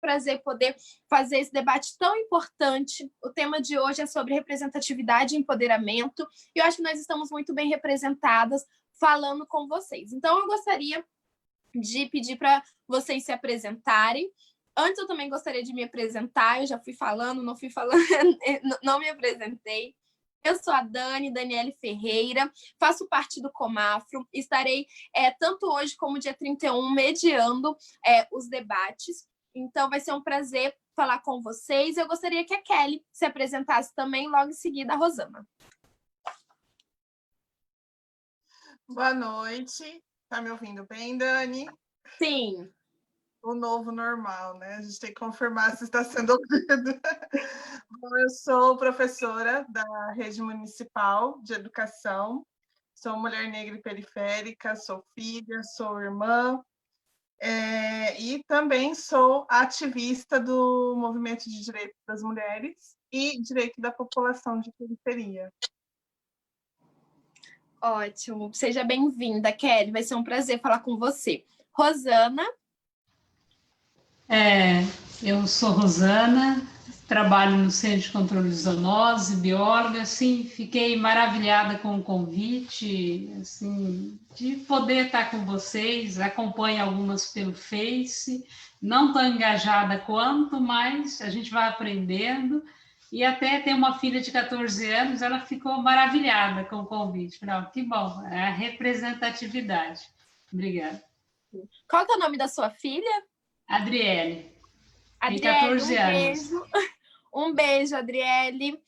prazer poder fazer esse debate tão importante. O tema de hoje é sobre representatividade e empoderamento, e eu acho que nós estamos muito bem representadas falando com vocês. Então, eu gostaria de pedir para vocês se apresentarem. Antes, eu também gostaria de me apresentar, eu já fui falando, não fui falando, não me apresentei. Eu sou a Daniele Ferreira, faço parte do Comafro, estarei tanto hoje como dia 31 mediando os debates, então vai ser um prazer falar com vocês. Eu gostaria que a Kelly se apresentasse também, logo em seguida a Rosana. Boa noite, tá me ouvindo bem, Dani? Sim. O novo normal, né? A gente tem que confirmar se está sendo ouvido. Bom, eu sou professora da Rede Municipal de Educação, sou mulher negra e periférica, sou filha, sou irmã, e também sou ativista do movimento de direitos das mulheres e direito da população de periferia. Ótimo, seja bem-vinda, Kelly, vai ser um prazer falar com você. Rosana? Eu sou Rosana, trabalho no Centro de Controle de Zoonose, bióloga, assim, fiquei maravilhada com o convite, assim, de poder estar com vocês, acompanho algumas pelo Face, não estou engajada quanto, mas a gente vai aprendendo, e até tem uma filha de 14 anos, ela ficou maravilhada com o convite. Falei, que bom, é a representatividade. Obrigada. Qual que é o nome da sua filha? Adriele. Tem Adriele, 14 anos. Um beijo, Adriele.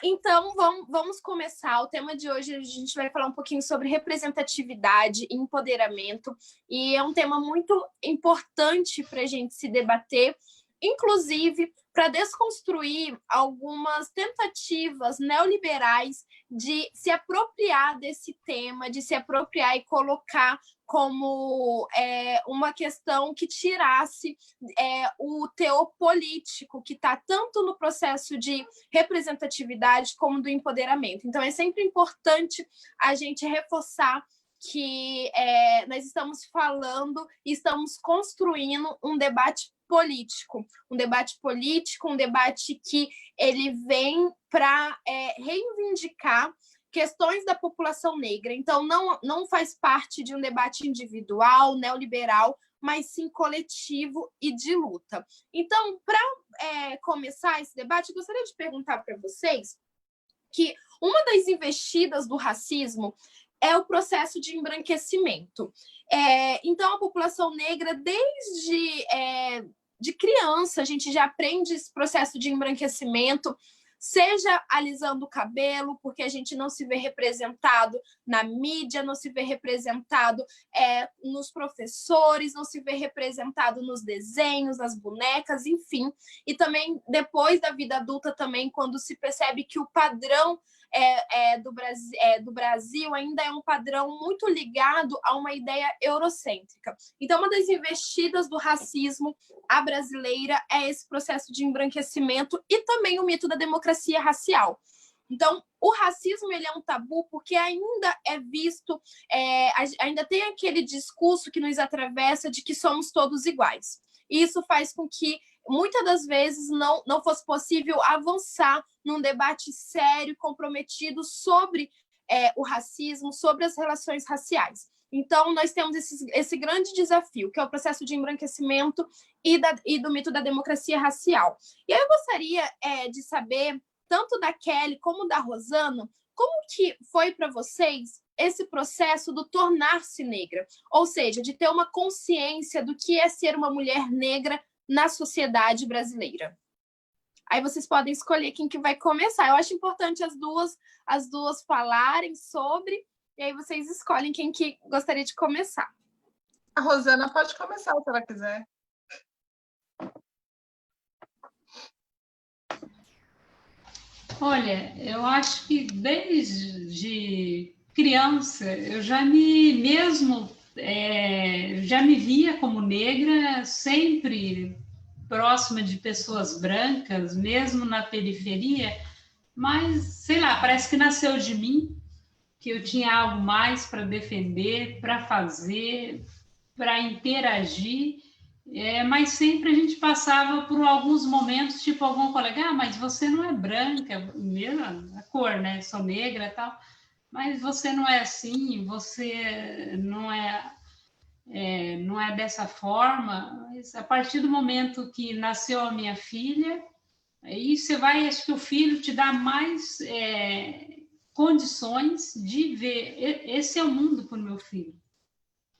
Então, vamos começar. O tema de hoje, a gente vai falar um pouquinho sobre representatividade e empoderamento. E é um tema muito importante para a gente se debater, inclusive para desconstruir algumas tentativas neoliberais de se apropriar desse tema, de se apropriar e colocar como uma questão que tirasse o teor político que está tanto no processo de representatividade como do empoderamento. Então, é sempre importante a gente reforçar que nós estamos falando e estamos construindo um debate político, um debate que ele vem para reivindicar questões da população negra. Então, não faz parte de um debate individual, neoliberal, mas sim coletivo e de luta. Então, para começar esse debate, eu gostaria de perguntar para vocês que uma das investidas do racismo é o processo de embranquecimento. Então, a população negra, desde de criança, a gente já aprende esse processo de embranquecimento, seja alisando o cabelo, porque a gente não se vê representado na mídia, não se vê representado nos professores, não se vê representado nos desenhos, nas bonecas, enfim. E também, depois da vida adulta, também, quando se percebe que o padrão do Brasil ainda é um padrão muito ligado a uma ideia eurocêntrica. Então, uma das investidas do racismo à brasileira é esse processo de embranquecimento e também o mito da democracia racial. Então, o racismo ele é um tabu porque ainda é visto, ainda tem aquele discurso que nos atravessa de que somos todos iguais. E isso faz com que, muitas das vezes, não fosse possível avançar num debate sério, comprometido sobre o racismo, sobre as relações raciais. Então, nós temos esse grande desafio, que é o processo de embranquecimento e do mito da democracia racial. E aí eu gostaria de saber, tanto da Kelly como da Rosana, como que foi para vocês esse processo do tornar-se negra? Ou seja, de ter uma consciência do que é ser uma mulher negra na sociedade brasileira. Aí vocês podem escolher quem que vai começar. Eu acho importante as duas falarem sobre, e aí vocês escolhem quem que gostaria de começar. A Rosana pode começar, se ela quiser. Olha, eu acho que desde criança eu já já me via como negra, sempre próxima de pessoas brancas, mesmo na periferia, mas, sei lá, parece que nasceu de mim, que eu tinha algo mais para defender, para fazer, para interagir, Mas sempre a gente passava por alguns momentos, tipo, algum colega, mas você não é branca, mesmo a cor, né? Sou negra e tal, mas você não é assim, você não é dessa forma. Mas a partir do momento que nasceu a minha filha, aí você vai, acho que o filho te dá mais condições de ver. Esse é o mundo para o meu filho.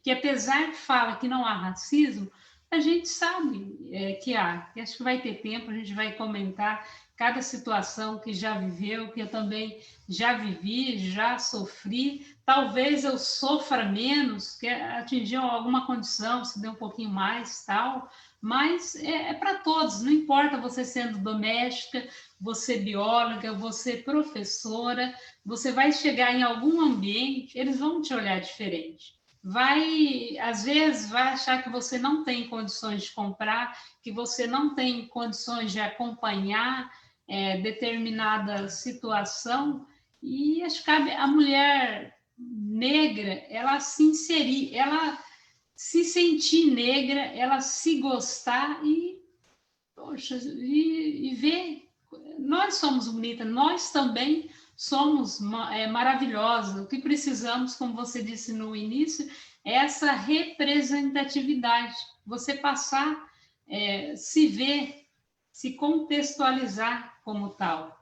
Que apesar de fala que não há racismo, a gente sabe que há. E acho que vai ter tempo, a gente vai comentar cada situação que já viveu, que eu também já vivi, já sofri. Talvez eu sofra menos, que atingiu alguma condição, se deu um pouquinho mais, tal. Mas para todos, não importa você sendo doméstica, você bióloga, você professora, você vai chegar em algum ambiente, eles vão te olhar diferente. Às vezes, vai achar que você não tem condições de comprar, que você não tem condições de acompanhar determinada situação, e acho que a mulher negra, ela se inserir, ela se sentir negra, ela se gostar e, poxa, e ver, nós somos bonitas, nós também somos maravilhosas. O que precisamos, como você disse no início, é essa representatividade. Você passar, se ver, se contextualizar como tal.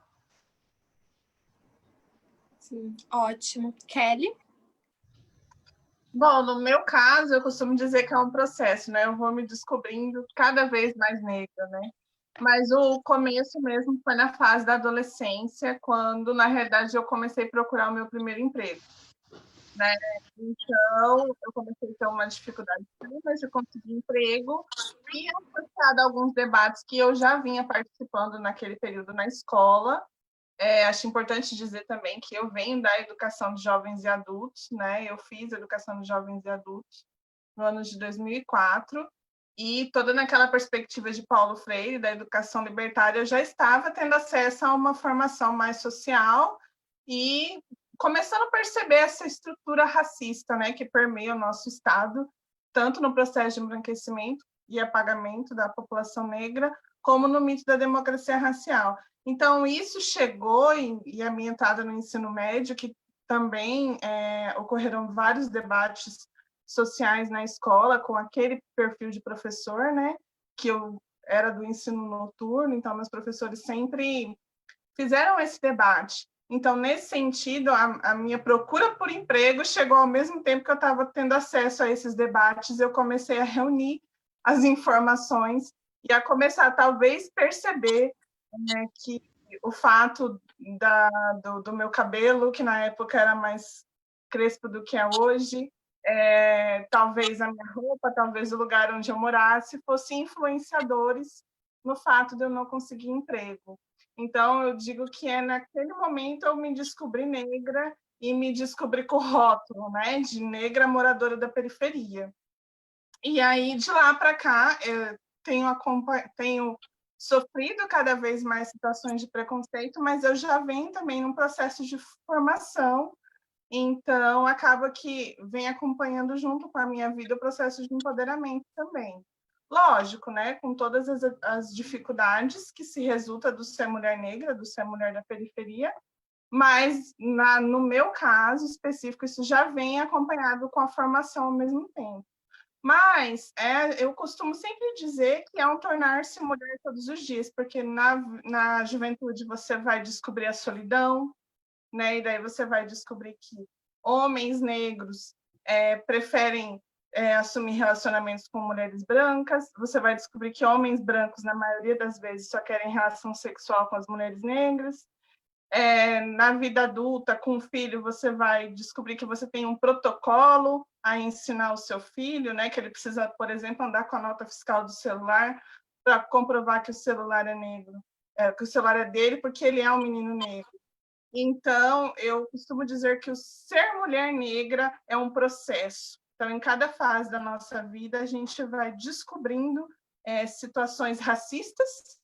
Sim, ótimo. Kelly? Bom, no meu caso, eu costumo dizer que é um processo, né? Eu vou me descobrindo cada vez mais negra, né? Mas o começo mesmo foi na fase da adolescência, quando, na realidade, eu comecei a procurar o meu primeiro emprego, né? Então, eu comecei a ter uma dificuldade de conseguir emprego e associado a alguns debates que eu já vinha participando naquele período na escola. Acho importante dizer também que eu venho da educação de jovens e adultos, né? Eu fiz educação de jovens e adultos no ano de 2004, e toda naquela perspectiva de Paulo Freire, da educação libertária, eu já estava tendo acesso a uma formação mais social e começando a perceber essa estrutura racista, né, que permeia o nosso Estado, tanto no processo de embranquecimento e apagamento da população negra, como no mito da democracia racial. Então, isso chegou, e a minha entrada no ensino médio, que também ocorreram vários debates sociais na escola, com aquele perfil de professor, né, que eu era do ensino noturno, então meus professores sempre fizeram esse debate. Então, nesse sentido, a minha procura por emprego chegou ao mesmo tempo que eu estava tendo acesso a esses debates, eu comecei a reunir as informações e a começar, talvez, perceber, né, que o fato do meu cabelo, que na época era mais crespo do que é hoje, talvez a minha roupa, talvez o lugar onde eu morasse, fossem influenciadores no fato de eu não conseguir emprego. Então, eu digo que naquele momento eu me descobri negra e me descobri com o rótulo, né, de negra moradora da periferia. E aí, de lá para cá, eu tenho sofrido cada vez mais situações de preconceito, mas eu já venho também num processo de formação, então acaba que vem acompanhando junto com a minha vida o processo de empoderamento também. Lógico, né, com todas as dificuldades que se resulta do ser mulher negra, do ser mulher da periferia, mas no meu caso específico, isso já vem acompanhado com a formação ao mesmo tempo. Mas eu costumo sempre dizer que é um tornar-se mulher todos os dias, porque na juventude você vai descobrir a solidão, né? E daí você vai descobrir que homens negros preferem assumir relacionamentos com mulheres brancas, você vai descobrir que homens brancos, na maioria das vezes, só querem relação sexual com as mulheres negras. Na vida adulta, com o filho, você vai descobrir que você tem um protocolo a ensinar o seu filho, né? Que ele precisa, por exemplo, andar com a nota fiscal do celular para comprovar que o celular é negro, que o celular é dele, porque ele é um menino negro. Então, eu costumo dizer que o ser mulher negra é um processo. Então, em cada fase da nossa vida, a gente vai descobrindo situações racistas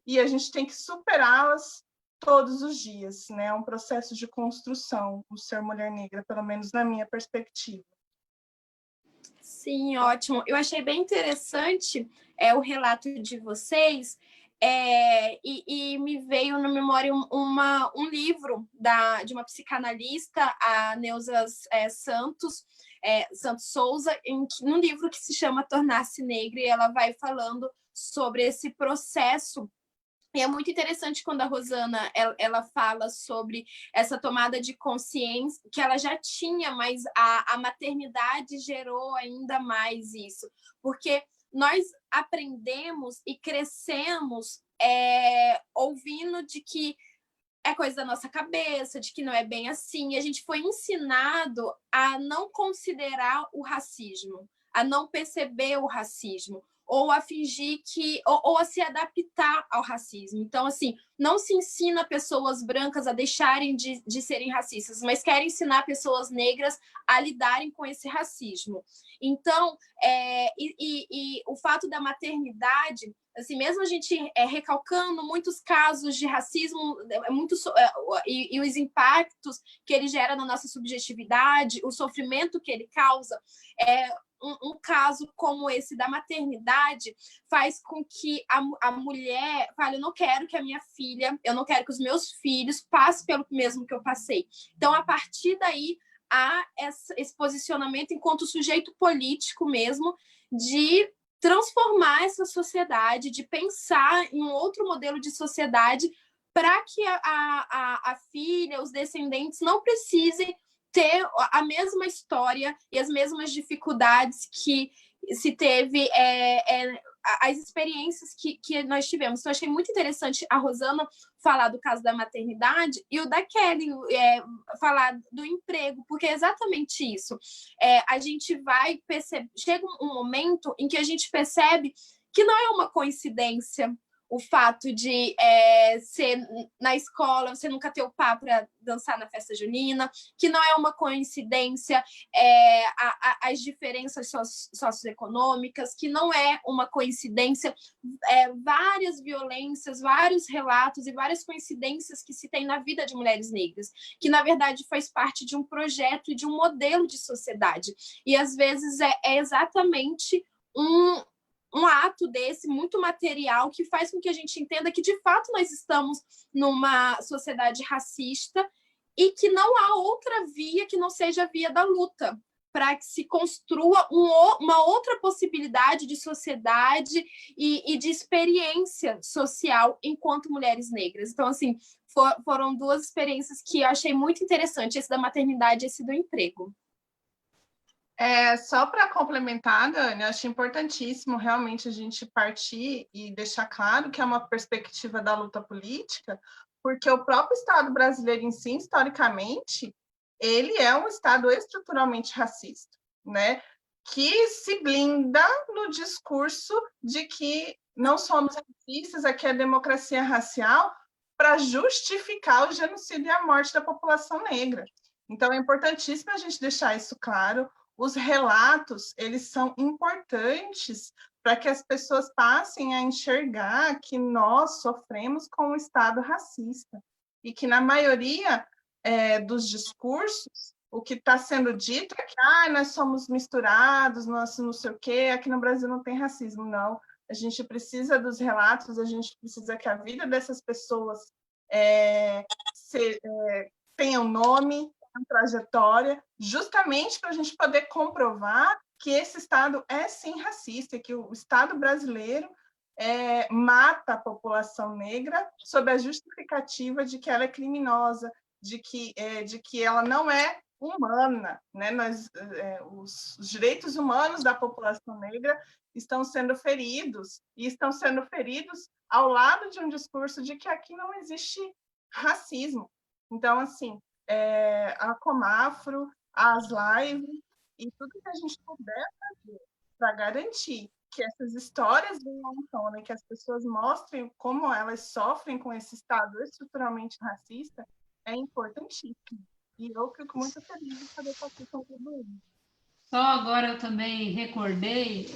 e a gente tem que superá-las todos os dias, né? É um processo de construção, o ser mulher negra, pelo menos na minha perspectiva. Sim, ótimo. Eu achei bem interessante o relato de vocês, e me veio na memória um livro de uma psicanalista, a Neuza Santos Souza, num livro que se chama Tornar-se Negra, e ela vai falando sobre esse processo. E é muito interessante quando a Rosana ela fala sobre essa tomada de consciência que ela já tinha, mas a maternidade gerou ainda mais isso, porque nós aprendemos e crescemos ouvindo de que é coisa da nossa cabeça, de que não é bem assim, e a gente foi ensinado a não considerar o racismo, a não perceber o racismo, ou a fingir que, ou a se adaptar ao racismo. Então, assim, não se ensina pessoas brancas a deixarem de serem racistas, mas querem ensinar pessoas negras a lidarem com esse racismo. Então, e o fato da maternidade, assim, mesmo a gente recalcando muitos casos de racismo, e os impactos que ele gera na nossa subjetividade, o sofrimento que ele causa, um caso como esse da maternidade faz com que a mulher fale: eu não quero que a minha filha, eu não quero que os meus filhos passem pelo mesmo que eu passei. Então, a partir daí, há esse posicionamento enquanto sujeito político mesmo, de transformar essa sociedade, de pensar em um outro modelo de sociedade para que a filha, os descendentes não precisem ter a mesma história e as mesmas dificuldades que se teve, as experiências que nós tivemos. Então, achei muito interessante a Rosana falar do caso da maternidade e o da Kelly falar do emprego, porque é exatamente isso. A gente vai perceber, chega um momento em que a gente percebe que não é uma coincidência o fato de ser na escola, você nunca ter o pá para dançar na festa junina, que não é uma coincidência as diferenças socioeconômicas, que não é uma coincidência várias violências, vários relatos e várias coincidências que se tem na vida de mulheres negras, que na verdade faz parte de um projeto e de um modelo de sociedade. E às vezes é exatamente um ato desse, muito material, que faz com que a gente entenda que, de fato, nós estamos numa sociedade racista e que não há outra via que não seja a via da luta, para que se construa uma outra possibilidade de sociedade e de experiência social enquanto mulheres negras. Então, assim, foram duas experiências que eu achei muito interessante, esse da maternidade e esse do emprego. Só para complementar, Dani, acho importantíssimo realmente a gente partir e deixar claro que é uma perspectiva da luta política, porque o próprio Estado brasileiro em si, historicamente, ele é um Estado estruturalmente racista, né? Que se blinda no discurso de que não somos racistas, aqui é democracia racial, para justificar o genocídio e a morte da população negra. Então, é importantíssimo a gente deixar isso claro. Os relatos, eles são importantes para que as pessoas passem a enxergar que nós sofremos com um Estado racista e que, na maioria dos discursos, o que está sendo dito é que nós somos misturados, nós não sei o quê, aqui no Brasil não tem racismo. Não, a gente precisa dos relatos, a gente precisa que a vida dessas pessoas tenha um nome, trajetória, justamente para a gente poder comprovar que esse Estado é sim racista, que o Estado brasileiro mata a população negra sob a justificativa de que ela é criminosa, de que ela não é humana, né? Os direitos humanos da população negra estão sendo feridos, e estão sendo feridos ao lado de um discurso de que aqui não existe racismo. Então, assim, a Comafro, as lives e tudo que a gente puder fazer para garantir que essas histórias venham à tona, que as pessoas mostrem como elas sofrem com esse Estado estruturalmente racista, é importantíssimo. E eu fico muito feliz de poder participar com tudo isso. Só agora eu também recordei,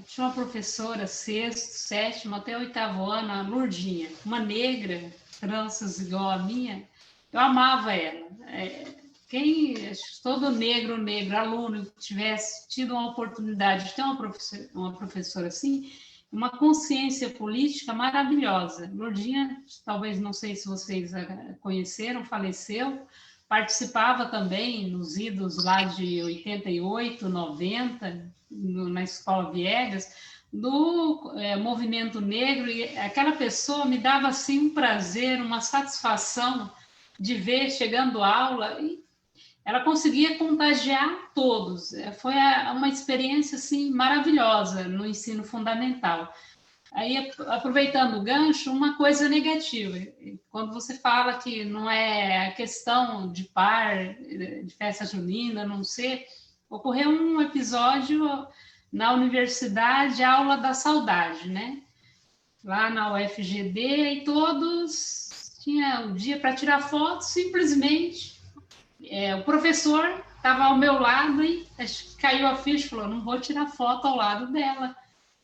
tinha uma professora, sexto, sétimo, até oitavo ano, a Lourdinha, uma negra, tranças igual a minha. Eu amava ela. todo negro, aluno que tivesse tido uma oportunidade de ter uma professora assim, uma consciência política maravilhosa. Lourdinha, talvez, não sei se vocês a conheceram, faleceu, participava também nos idos lá de 88, 90, na Escola Viegas, do movimento negro, e aquela pessoa me dava assim um prazer, uma satisfação de ver chegando à aula, e ela conseguia contagiar todos. Foi uma experiência assim maravilhosa no ensino fundamental. Aí, aproveitando o gancho, uma coisa negativa. Quando você fala que não é questão de par, de festa junina, não ser, ocorreu um episódio na universidade, aula da saudade, né? Lá na UFGD, e todos tinham um dia para tirar foto, simplesmente o professor estava ao meu lado e caiu a ficha e falou, não vou tirar foto ao lado dela.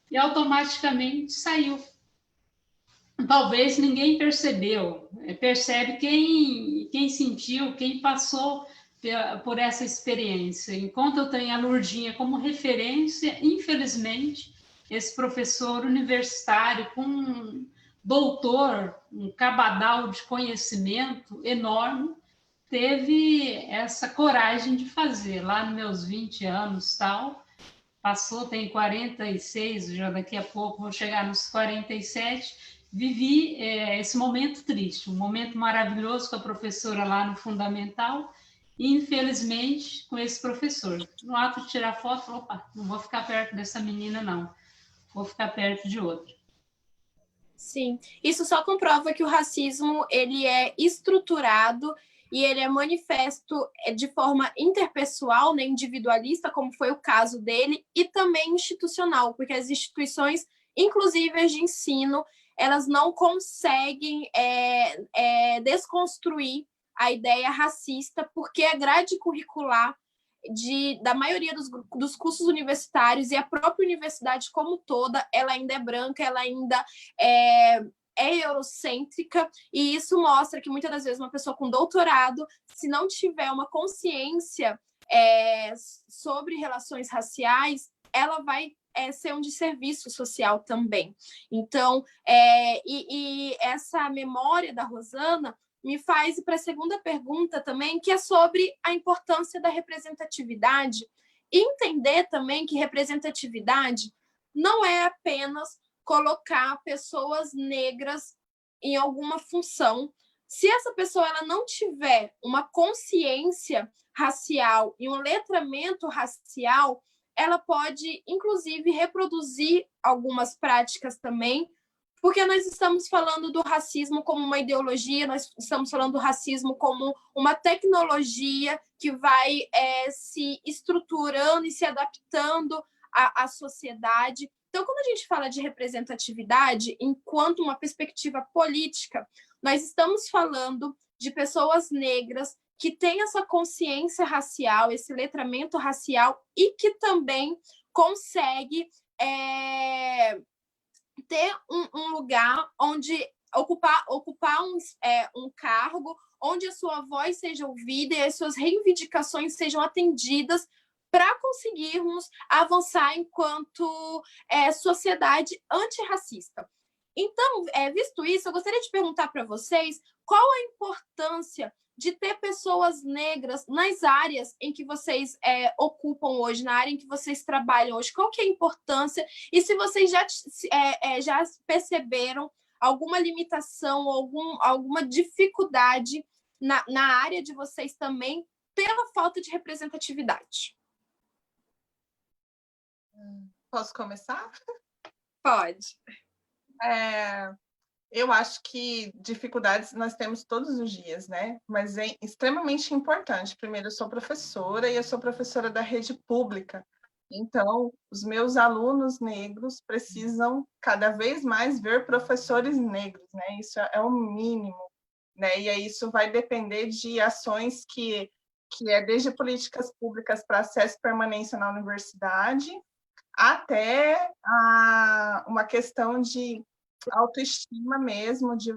E automaticamente saiu. Talvez ninguém percebeu. Percebe quem sentiu, quem passou por essa experiência. Enquanto eu tenho a Lourdinha como referência, infelizmente, esse professor universitário com um doutor, um cabedal de conhecimento enorme, teve essa coragem de fazer. Lá nos meus 20 anos, tal, passou, tem 46, já daqui a pouco vou chegar nos 47, vivi esse momento triste, um momento maravilhoso com a professora lá no Fundamental, e infelizmente com esse professor. No ato de tirar foto, falou, opa, não vou ficar perto dessa menina não, vou ficar perto de outra. Sim, isso só comprova que o racismo ele é estruturado e ele é manifesto de forma interpessoal, né, individualista, como foi o caso dele, e também institucional, porque as instituições, inclusive as de ensino, elas não conseguem desconstruir a ideia racista, porque a grade curricular da maioria dos cursos universitários e a própria universidade como toda, ela ainda é branca, ela ainda é eurocêntrica, e isso mostra que muitas das vezes uma pessoa com doutorado, se não tiver uma consciência sobre relações raciais, ela vai ser um desserviço social também. Então, e essa memória da Rosana me faz ir para a segunda pergunta também, que é sobre a importância da representatividade, e entender também que representatividade não é apenas colocar pessoas negras em alguma função. Se essa pessoa ela não tiver uma consciência racial e um letramento racial, ela pode, inclusive, reproduzir algumas práticas também, porque nós estamos falando do racismo como uma ideologia, nós estamos falando do racismo como uma tecnologia que vai se estruturando e se adaptando à sociedade. Então, quando a gente fala de representatividade, enquanto uma perspectiva política, nós estamos falando de pessoas negras que têm essa consciência racial, esse letramento racial, e que também consegue ter um lugar onde ocupar um cargo, onde a sua voz seja ouvida e as suas reivindicações sejam atendidas, para conseguirmos avançar enquanto sociedade antirracista. Então, visto isso, eu gostaria de perguntar para vocês qual a importância de ter pessoas negras nas áreas em que vocês ocupam hoje, na área em que vocês trabalham hoje. Qual que é a importância? E se vocês já perceberam alguma limitação, alguma dificuldade na área de vocês também pela falta de representatividade? Posso começar? Pode. Eu acho que dificuldades nós temos todos os dias, né? Mas é extremamente importante. Primeiro, eu sou professora e eu sou professora da rede pública. Então, os meus alunos negros precisam cada vez mais ver professores negros, né? Isso é o mínimo, né? E aí isso vai depender de ações que é desde políticas públicas para acesso e permanência na universidade, até uma questão de autoestima mesmo, de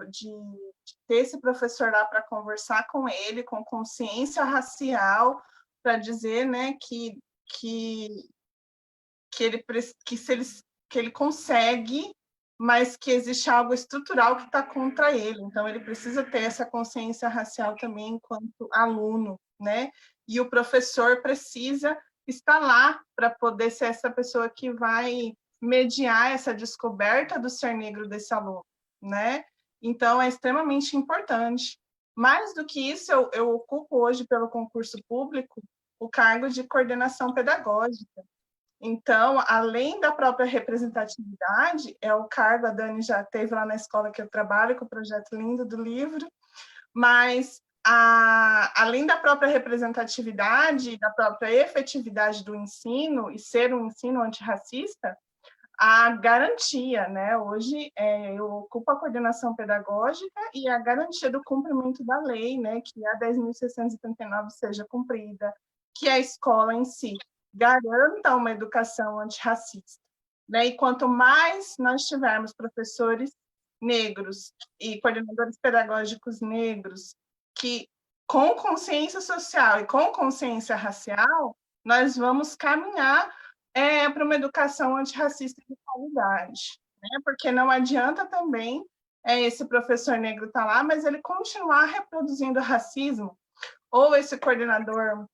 ter esse professor lá para conversar com ele, com consciência racial, para dizer, né, que ele consegue, mas que existe algo estrutural que está contra ele. Então, ele precisa ter essa consciência racial também enquanto aluno, né? E o professor precisa estar lá para poder ser essa pessoa que vai mediar essa descoberta do ser negro desse aluno, né? Então, é extremamente importante. Mais do que isso, eu ocupo hoje, pelo concurso público, o cargo de coordenação pedagógica. Então, além da própria representatividade, é o cargo, a Dani já teve lá na escola que eu trabalho, com o projeto lindo do livro, mas além da própria representatividade, da própria efetividade do ensino, e ser um ensino antirracista, a garantia, né? Hoje eu ocupo a coordenação pedagógica e a garantia do cumprimento da lei, né? Que a 10.639 seja cumprida, que a escola em si garanta uma educação antirracista, né? E quanto mais nós tivermos professores negros e coordenadores pedagógicos negros que, com consciência social e com consciência racial, nós vamos caminhar para uma educação antirracista de qualidade, né? Porque não adianta também esse professor negro estar lá, mas ele continuar reproduzindo racismo, ou esse coordenador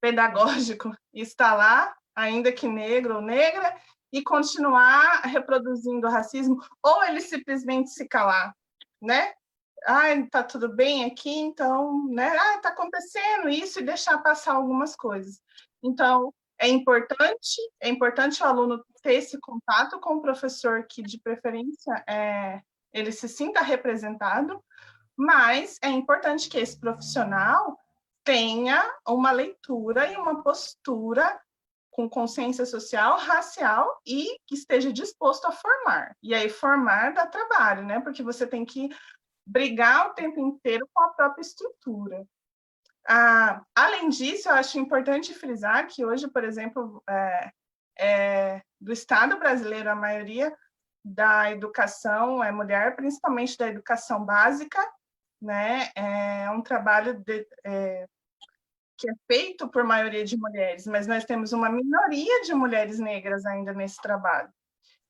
pedagógico está lá, ainda que negro ou negra, e continuar reproduzindo racismo, ou ele simplesmente se calar, né? Tá tudo bem aqui, então, né? Tá acontecendo isso, e deixar passar algumas coisas. Então, é importante o aluno ter esse contato com o professor, que, de preferência, ele se sinta representado, mas é importante que esse profissional tenha uma leitura e uma postura com consciência social, racial, e que esteja disposto a formar. E aí, formar dá trabalho, né? Porque você tem que brigar o tempo inteiro com a própria estrutura. Além disso, eu acho importante frisar que hoje, por exemplo, do Estado brasileiro, a maioria da educação é mulher, principalmente da educação básica, né? É um trabalho que é feito por maioria de mulheres, mas nós temos uma minoria de mulheres negras ainda nesse trabalho.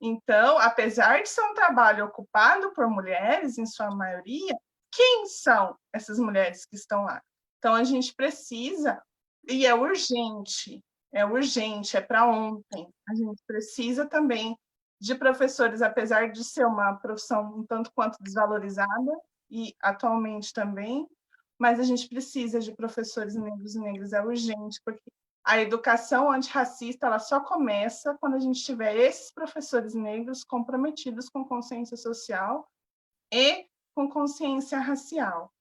Então, apesar de ser um trabalho ocupado por mulheres, em sua maioria, quem são essas mulheres que estão lá? Então, a gente precisa, e é urgente, é para ontem. A gente precisa também de professores, apesar de ser uma profissão um tanto quanto desvalorizada, e atualmente também, mas a gente precisa de professores negros e negras, é urgente, porque a educação antirracista ela só começa quando a gente tiver esses professores negros comprometidos com consciência social e com consciência racial.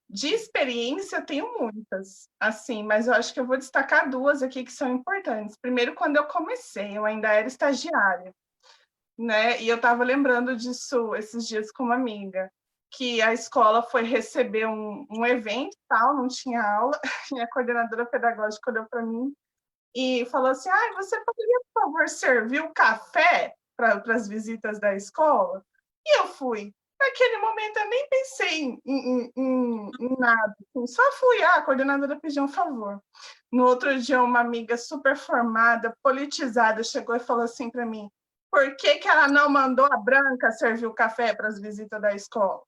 De experiência, eu tenho muitas, assim, mas eu acho que eu vou destacar duas aqui que são importantes. Primeiro, quando eu comecei, eu ainda era estagiária, né? E eu estava lembrando disso esses dias com uma amiga, que a escola foi receber um evento, tal, não tinha aula, e a coordenadora pedagógica olhou para mim e falou assim, você poderia, por favor, servir o café para as visitas da escola? E eu fui. Naquele momento, eu nem pensei em nada, assim, só fui, a coordenadora pediu um favor. No outro dia, uma amiga super formada, politizada, chegou e falou assim para mim, por que ela não mandou a Branca servir o café para as visitas da escola?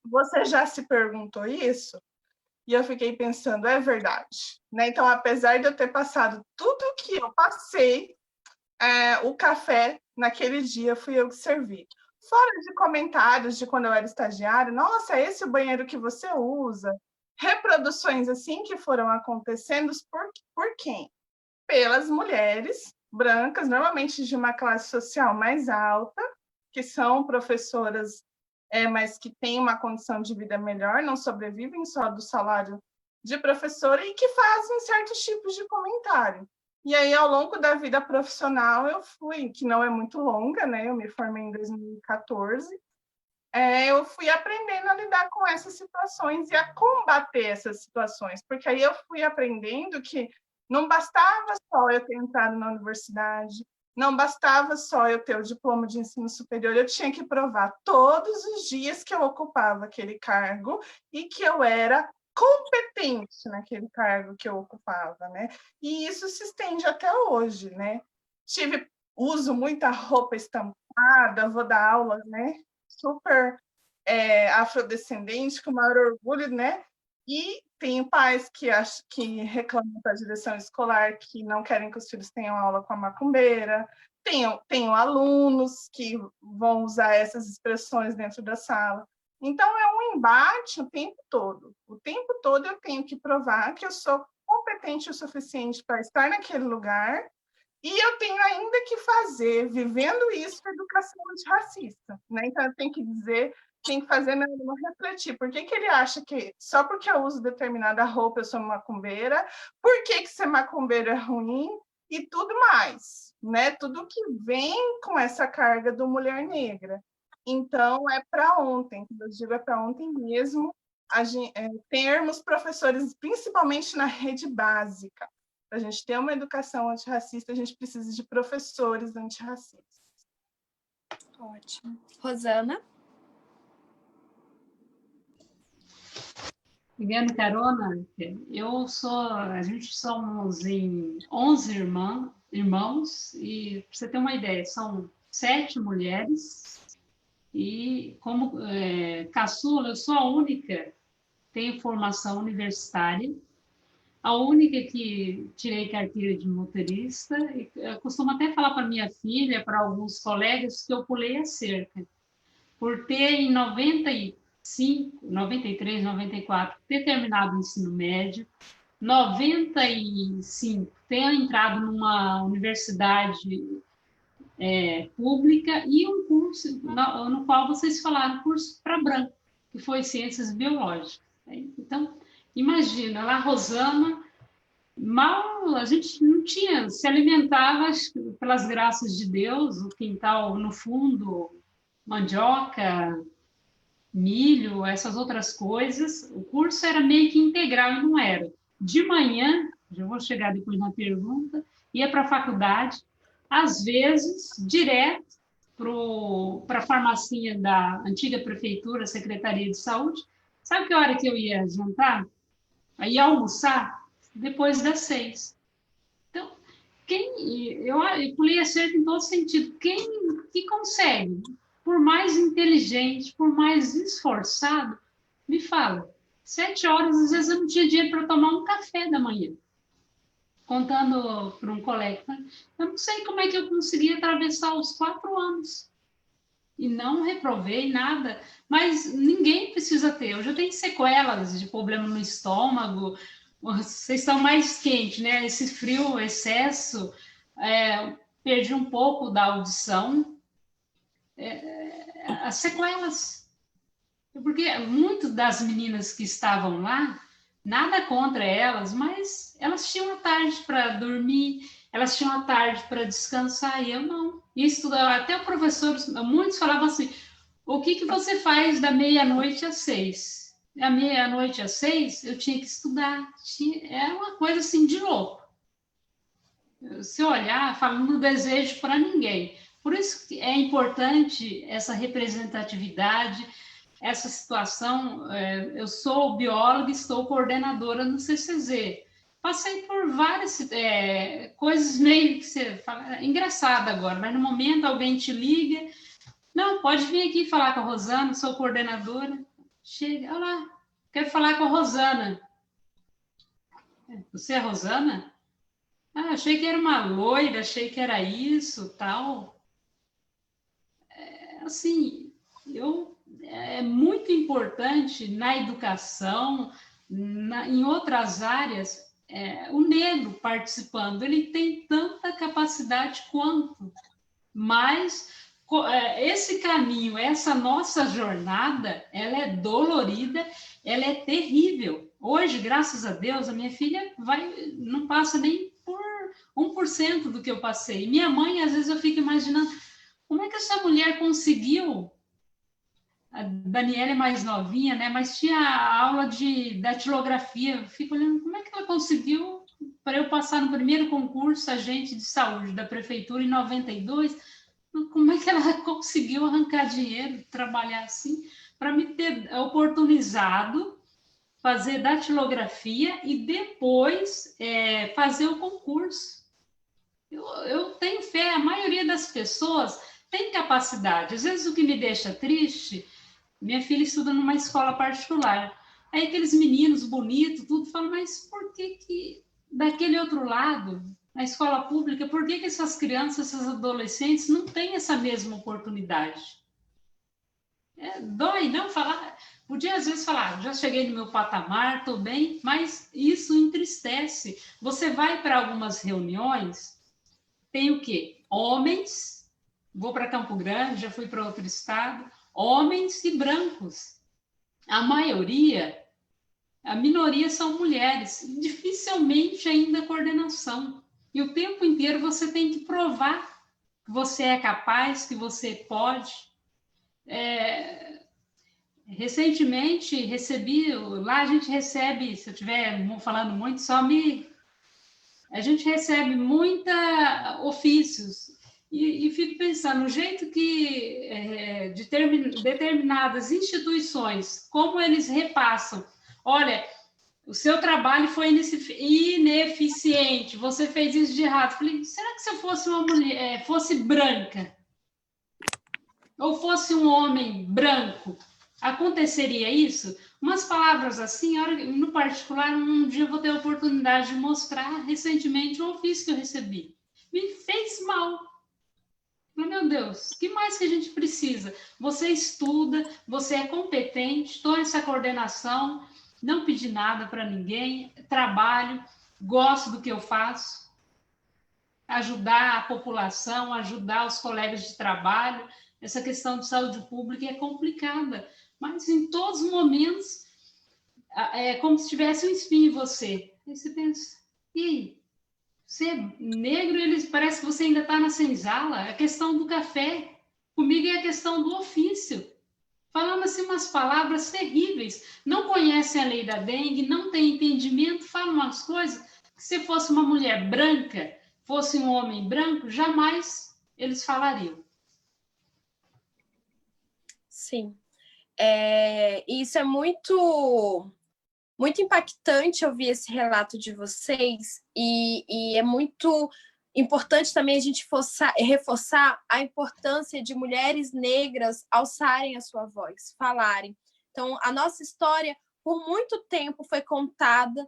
Você já se perguntou isso? E eu fiquei pensando, é verdade, né? Então, apesar de eu ter passado tudo o que eu passei, o café, naquele dia, fui eu que servi. Fora de comentários de quando eu era estagiária, nossa, é esse o banheiro que você usa? Reproduções assim que foram acontecendo por quem? Pelas mulheres brancas, normalmente de uma classe social mais alta, que são professoras mas que têm uma condição de vida melhor, não sobrevivem só do salário de professora e que fazem certos tipos de comentário. E aí, ao longo da vida profissional, eu fui, que não é muito longa, né? Eu me formei em 2014, eu fui aprendendo a lidar com essas situações e a combater essas situações, porque aí eu fui aprendendo que não bastava só eu ter entrado na universidade, não bastava só eu ter o diploma de ensino superior, eu tinha que provar todos os dias que eu ocupava aquele cargo e que eu era competente naquele cargo que eu ocupava, né? E isso se estende até hoje, né? Uso muita roupa estampada, vou dar aulas, né? Super afrodescendente, com maior orgulho, né? E tem pais que reclamam da direção escolar, que não querem que os filhos tenham aula com a macumbeira. Tenho alunos que vão usar essas expressões dentro da sala. Então, é um embate o tempo todo. O tempo todo eu tenho que provar que eu sou competente o suficiente para estar naquele lugar e eu tenho ainda que fazer, vivendo isso, educação antirracista, né? Então, eu tenho que fazer meu aluno refletir. Por que ele acha que só porque eu uso determinada roupa eu sou macumbeira? Por que ser macumbeira é ruim? E tudo mais, né? Tudo que vem com essa carga do mulher negra. Então, é para ontem, quando eu digo é para ontem mesmo, termos professores, principalmente na rede básica. Para a gente ter uma educação antirracista, a gente precisa de professores antirracistas. Ótimo. Rosana? Pegando carona, a gente somos em 11 irmãos, e para você ter uma ideia, são 7 mulheres, e como caçula, eu sou a única, tenho formação universitária, a única que tirei carteira de motorista, e eu costumo até falar para minha filha, para alguns colegas, que eu pulei a cerca, por ter em 95, 93, 94, ter terminado o ensino médio, 95, ter entrado numa universidade pública e um curso no qual vocês falaram, curso para branco, que foi Ciências Biológicas. Então, imagina, lá, Rosana, mal a gente não tinha, se alimentava pelas graças de Deus, o quintal no fundo, mandioca, milho, essas outras coisas. O curso era meio que integral e não era. De manhã, já vou chegar depois na pergunta, ia para a faculdade, às vezes, direto para a farmacinha da antiga prefeitura, Secretaria de Saúde. Sabe que hora que eu ia jantar? Aí ia almoçar depois das 6. Então, eu pulei a cerca em todo sentido. Quem que consegue, por mais inteligente, por mais esforçado, me fala. 7 horas, às vezes eu não tinha dinheiro para tomar um café da manhã. Contando para um colega, eu não sei como é que eu consegui atravessar os 4 anos. E não reprovei nada, mas ninguém precisa ter. Eu já tenho sequelas de problema no estômago, vocês estão mais quentes, né? Esse frio, excesso, perdi um pouco da audição, as sequelas. Porque muitas das meninas que estavam lá, nada contra elas, mas elas tinham a tarde para dormir, elas tinham a tarde para descansar, e eu não. Isso, até o professor, muitos falavam assim, o que você faz da meia-noite às 6? Da meia-noite às 6, eu tinha que estudar. Era uma coisa assim de louco. Se olhar, falando no desejo para ninguém. Por isso que é importante essa representatividade, essa situação. Eu sou bióloga e estou coordenadora no CCZ. Passei por várias coisas meio que você fala, engraçado agora, mas no momento alguém te liga, não, pode vir aqui falar com a Rosana, sou coordenadora. Chega, olha lá, quero falar com a Rosana. Você é a Rosana? Ah, achei que era uma loira, achei que era isso, tal. Assim, é muito importante na educação, em outras áreas, o negro participando. Ele tem tanta capacidade quanto, mas esse caminho, essa nossa jornada, ela é dolorida, ela é terrível. Hoje, graças a Deus, a minha filha não passa nem por 1% do que eu passei. Minha mãe, às vezes, eu fico imaginando como é que essa mulher conseguiu. A Daniela é mais novinha, né? Mas tinha a aula de datilografia. Eu fico olhando como é que ela conseguiu para eu passar no primeiro concurso agente de saúde da prefeitura em 92. Como é que ela conseguiu arrancar dinheiro, trabalhar assim, para me ter oportunizado fazer datilografia e depois fazer o concurso? Eu tenho fé, a maioria das pessoas tem capacidade. Às vezes o que me deixa triste, minha filha estuda numa escola particular, aí aqueles meninos bonitos, tudo, falam, mas por que daquele outro lado, na escola pública, por que essas crianças, essas adolescentes não têm essa mesma oportunidade? Dói, não falar. Podia às vezes falar, já cheguei no meu patamar, estou bem, mas isso entristece. Você vai para algumas reuniões, tem o quê? Homens, vou para Campo Grande, já fui para outro estado, homens e brancos. A maioria, a minoria são mulheres, dificilmente ainda coordenação. E o tempo inteiro você tem que provar que você é capaz, que você pode. Recentemente recebi, lá a gente recebe, se eu estiver falando muito, a gente recebe muita ofícios e fico pensando, o jeito que determinadas instituições, como eles repassam, olha, o seu trabalho foi ineficiente, você fez isso de errado. Falei, será que se eu fosse uma mulher, fosse branca, ou fosse um homem branco, aconteceria isso? Umas palavras assim, no particular, um dia eu vou ter a oportunidade de mostrar recentemente o ofício que eu recebi. Me fez mal. Meu Deus, o que mais que a gente precisa? Você estuda, você é competente, estou nessa coordenação, não pedi nada para ninguém, trabalho, gosto do que eu faço, ajudar a população, ajudar os colegas de trabalho. Essa questão de saúde pública é complicada, mas em todos os momentos é como se tivesse um espinho em você. Aí você pensa, e aí? Você é negro, parece que você ainda está na senzala. A questão do café, comigo é a questão do ofício. Falando assim umas palavras terríveis. Não conhecem a lei da dengue, não têm entendimento, falam umas coisas que se fosse uma mulher branca, fosse um homem branco, jamais eles falariam. Sim. Isso é muito impactante ouvir esse relato de vocês e é muito importante também a gente reforçar a importância de mulheres negras alçarem a sua voz, falarem. Então, a nossa história, por muito tempo, foi contada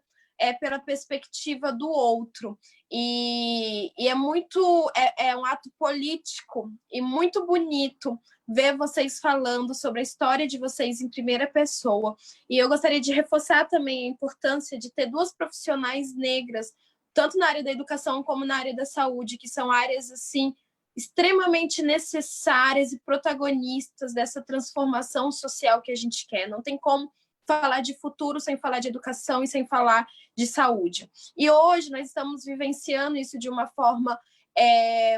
pela perspectiva do outro. E é um ato político e muito bonito ver vocês falando sobre a história de vocês em primeira pessoa. E eu gostaria de reforçar também a importância de ter duas profissionais negras, tanto na área da educação como na área da saúde, que são áreas assim extremamente necessárias e protagonistas dessa transformação social que a gente quer. Não tem como falar de futuro sem falar de educação e sem falar de saúde. E hoje nós estamos vivenciando isso de uma forma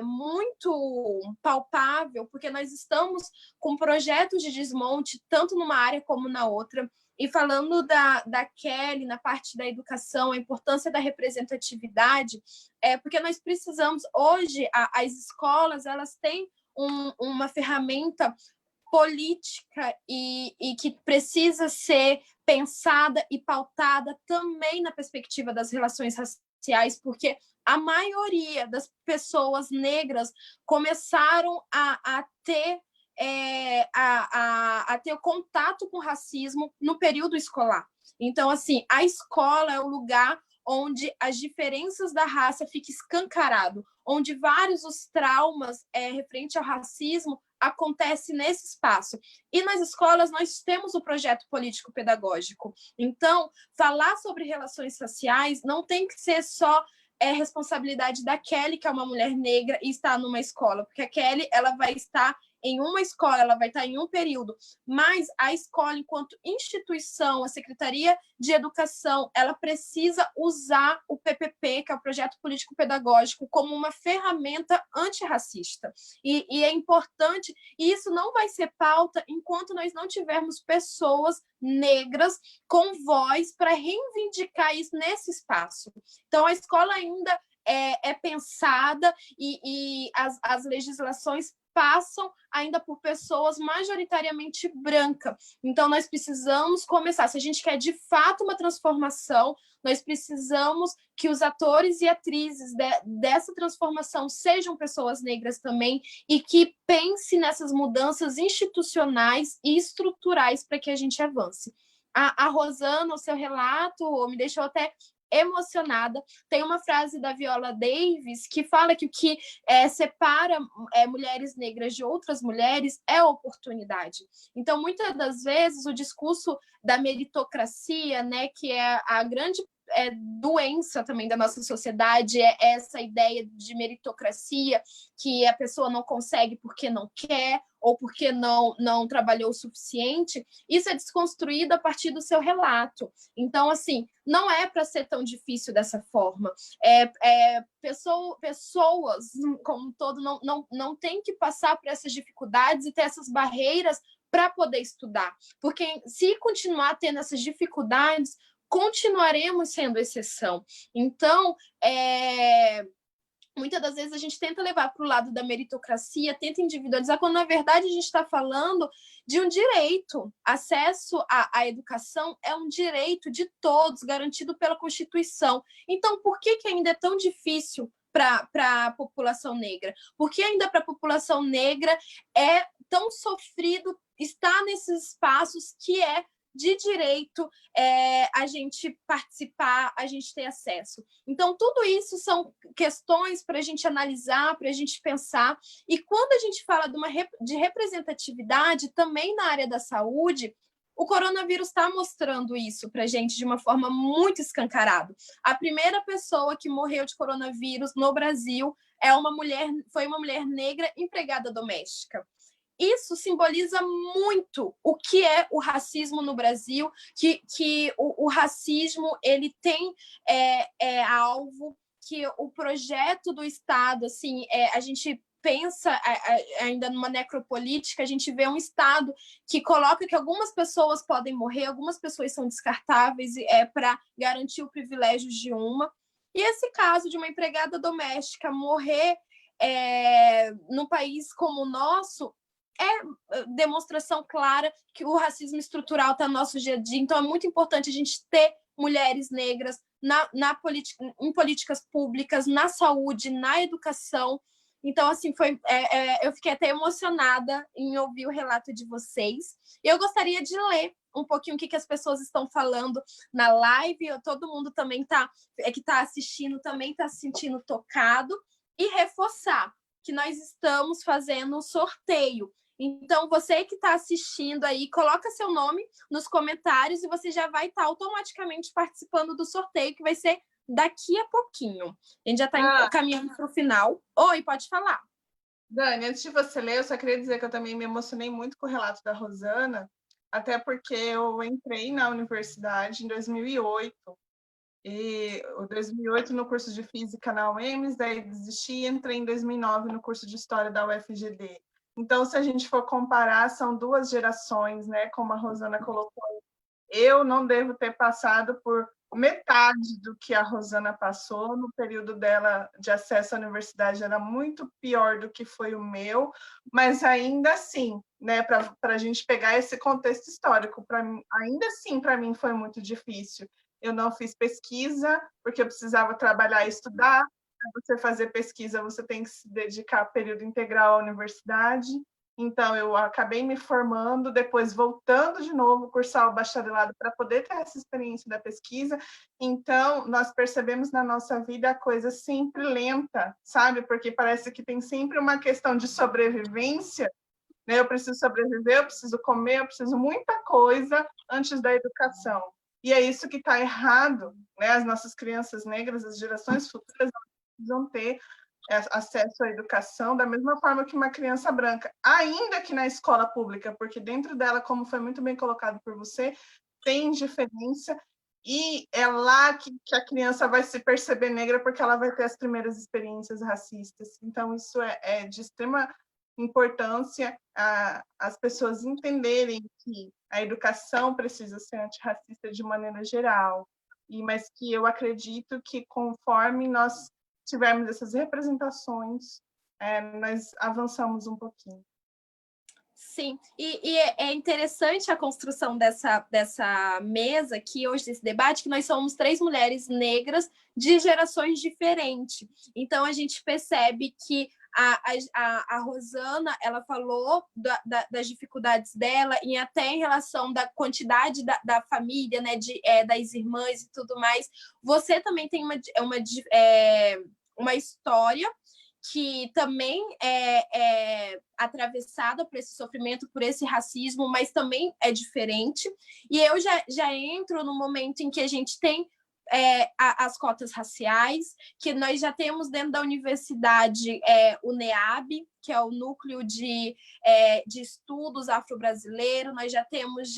muito palpável, porque nós estamos com projetos de desmonte, tanto numa área como na outra. E falando da Kelly, na parte da educação, a importância da representatividade, porque nós precisamos, hoje, as escolas, elas têm uma ferramenta política e que precisa ser pensada e pautada também na perspectiva das relações raciais, porque a maioria das pessoas negras começaram a ter o contato com o racismo no período escolar. Então, assim, a escola é o lugar onde as diferenças da raça ficam escancarado, onde vários os traumas referente ao racismo acontece nesse espaço. E nas escolas nós temos o projeto político-pedagógico. Então, falar sobre relações raciais não tem que ser só responsabilidade da Kelly, que é uma mulher negra e está numa escola, porque a Kelly ela vai estar em uma escola, ela vai estar em um período, mas a escola, enquanto instituição, a Secretaria de Educação, ela precisa usar o PPP, que é o Projeto Político Pedagógico, como uma ferramenta antirracista. E é importante, e isso não vai ser pauta enquanto nós não tivermos pessoas negras com voz para reivindicar isso nesse espaço. Então, a escola ainda é pensada e as legislações passam ainda por pessoas majoritariamente brancas. Então, nós precisamos começar. Se a gente quer, de fato, uma transformação, nós precisamos que os atores e atrizes dessa transformação sejam pessoas negras também e que pense nessas mudanças institucionais e estruturais para que a gente avance. A Rosana, o seu relato me deixou até emocionada. Tem uma frase da Viola Davis que fala que o que separa mulheres negras de outras mulheres é oportunidade. Então, muitas das vezes, o discurso da meritocracia, né, que é a grande doença também da nossa sociedade, é essa ideia de meritocracia, que a pessoa não consegue porque não quer ou porque não trabalhou o suficiente. Isso é desconstruído a partir do seu relato. Então, assim, não é para ser tão difícil dessa forma. Pessoas, como um todo, não tem que passar por essas dificuldades e ter essas barreiras para poder estudar. Porque se continuar tendo essas dificuldades, continuaremos sendo exceção. Então, muitas das vezes a gente tenta levar para o lado da meritocracia, tenta individualizar, quando na verdade a gente está falando de um direito. Acesso à educação é um direito de todos, garantido pela Constituição. Então, por que ainda é tão difícil para a população negra? Porque ainda para a população negra é tão sofrido estar nesses espaços que é de direito a gente participar, a gente ter acesso. Então, tudo isso são questões para a gente analisar, para a gente pensar. E quando a gente fala de representatividade, também na área da saúde, o coronavírus está mostrando isso para a gente de uma forma muito escancarada. A primeira pessoa que morreu de coronavírus no Brasil foi uma mulher negra empregada doméstica. Isso simboliza muito o que é o racismo no Brasil, que o racismo ele tem alvo, que o projeto do Estado, assim, a gente pensa ainda numa necropolítica, a gente vê um Estado que coloca que algumas pessoas podem morrer, algumas pessoas são descartáveis para garantir o privilégio de uma. E esse caso de uma empregada doméstica morrer num país como o nosso é demonstração clara que o racismo estrutural está no nosso dia a dia. Então, é muito importante a gente ter mulheres negras em políticas públicas, na saúde, na educação. Então, assim, eu fiquei até emocionada em ouvir o relato de vocês. Eu gostaria de ler um pouquinho o que as pessoas estão falando na live. Todo mundo também que está assistindo também está se sentindo tocado. E reforçar que nós estamos fazendo um sorteio. Então, você que está assistindo aí, coloca seu nome nos comentários e você já vai estar automaticamente participando do sorteio, que vai ser daqui a pouquinho. A gente já está caminhando para o final. Oi, pode falar. Dani, antes de você ler, eu só queria dizer que eu também me emocionei muito com o relato da Rosana, até porque eu entrei na universidade em 2008, e em 2008 no curso de Física na UEMS, daí desisti e entrei em 2009 no curso de História da UFGD. Então, se a gente for comparar, são duas gerações, né? Como a Rosana colocou. Eu não devo ter passado por metade do que a Rosana passou. No período dela de acesso à universidade era muito pior do que foi o meu, mas ainda assim, né? Para a gente pegar esse contexto histórico, ainda assim, para mim foi muito difícil. Eu não fiz pesquisa, porque eu precisava trabalhar e estudar. Para você fazer pesquisa, você tem que se dedicar a período integral à universidade. Então, eu acabei me formando, depois voltando de novo, cursar o bacharelado para poder ter essa experiência da pesquisa. Então, nós percebemos na nossa vida a coisa sempre lenta, sabe? Porque parece que tem sempre uma questão de sobrevivência, né? Eu preciso sobreviver, eu preciso comer, eu preciso muita coisa antes da educação. E é isso que está errado, né? As nossas crianças negras, as gerações futuras, precisam ter acesso à educação da mesma forma que uma criança branca, ainda que na escola pública, porque dentro dela, como foi muito bem colocado por você, tem diferença, e é lá que a criança vai se perceber negra, porque ela vai ter as primeiras experiências racistas. Então, isso é de extrema importância, as pessoas entenderem que a educação precisa ser antirracista de maneira geral, mas que eu acredito que conforme nós tivermos essas representações, nós avançamos um pouquinho. Sim, e é interessante a construção dessa mesa aqui hoje, desse debate, que nós somos 3 mulheres negras de gerações diferentes. Então, a gente percebe que a Rosana, ela falou das dificuldades dela e até em relação da quantidade da família, né, das irmãs e tudo mais. Você também tem uma história que também é atravessada por esse sofrimento, por esse racismo, mas também é diferente. E eu já entro no momento em que a gente tem as cotas raciais, que nós já temos dentro da universidade o NEAB, que é o Núcleo de Estudos Afro-Brasileiro, nós já temos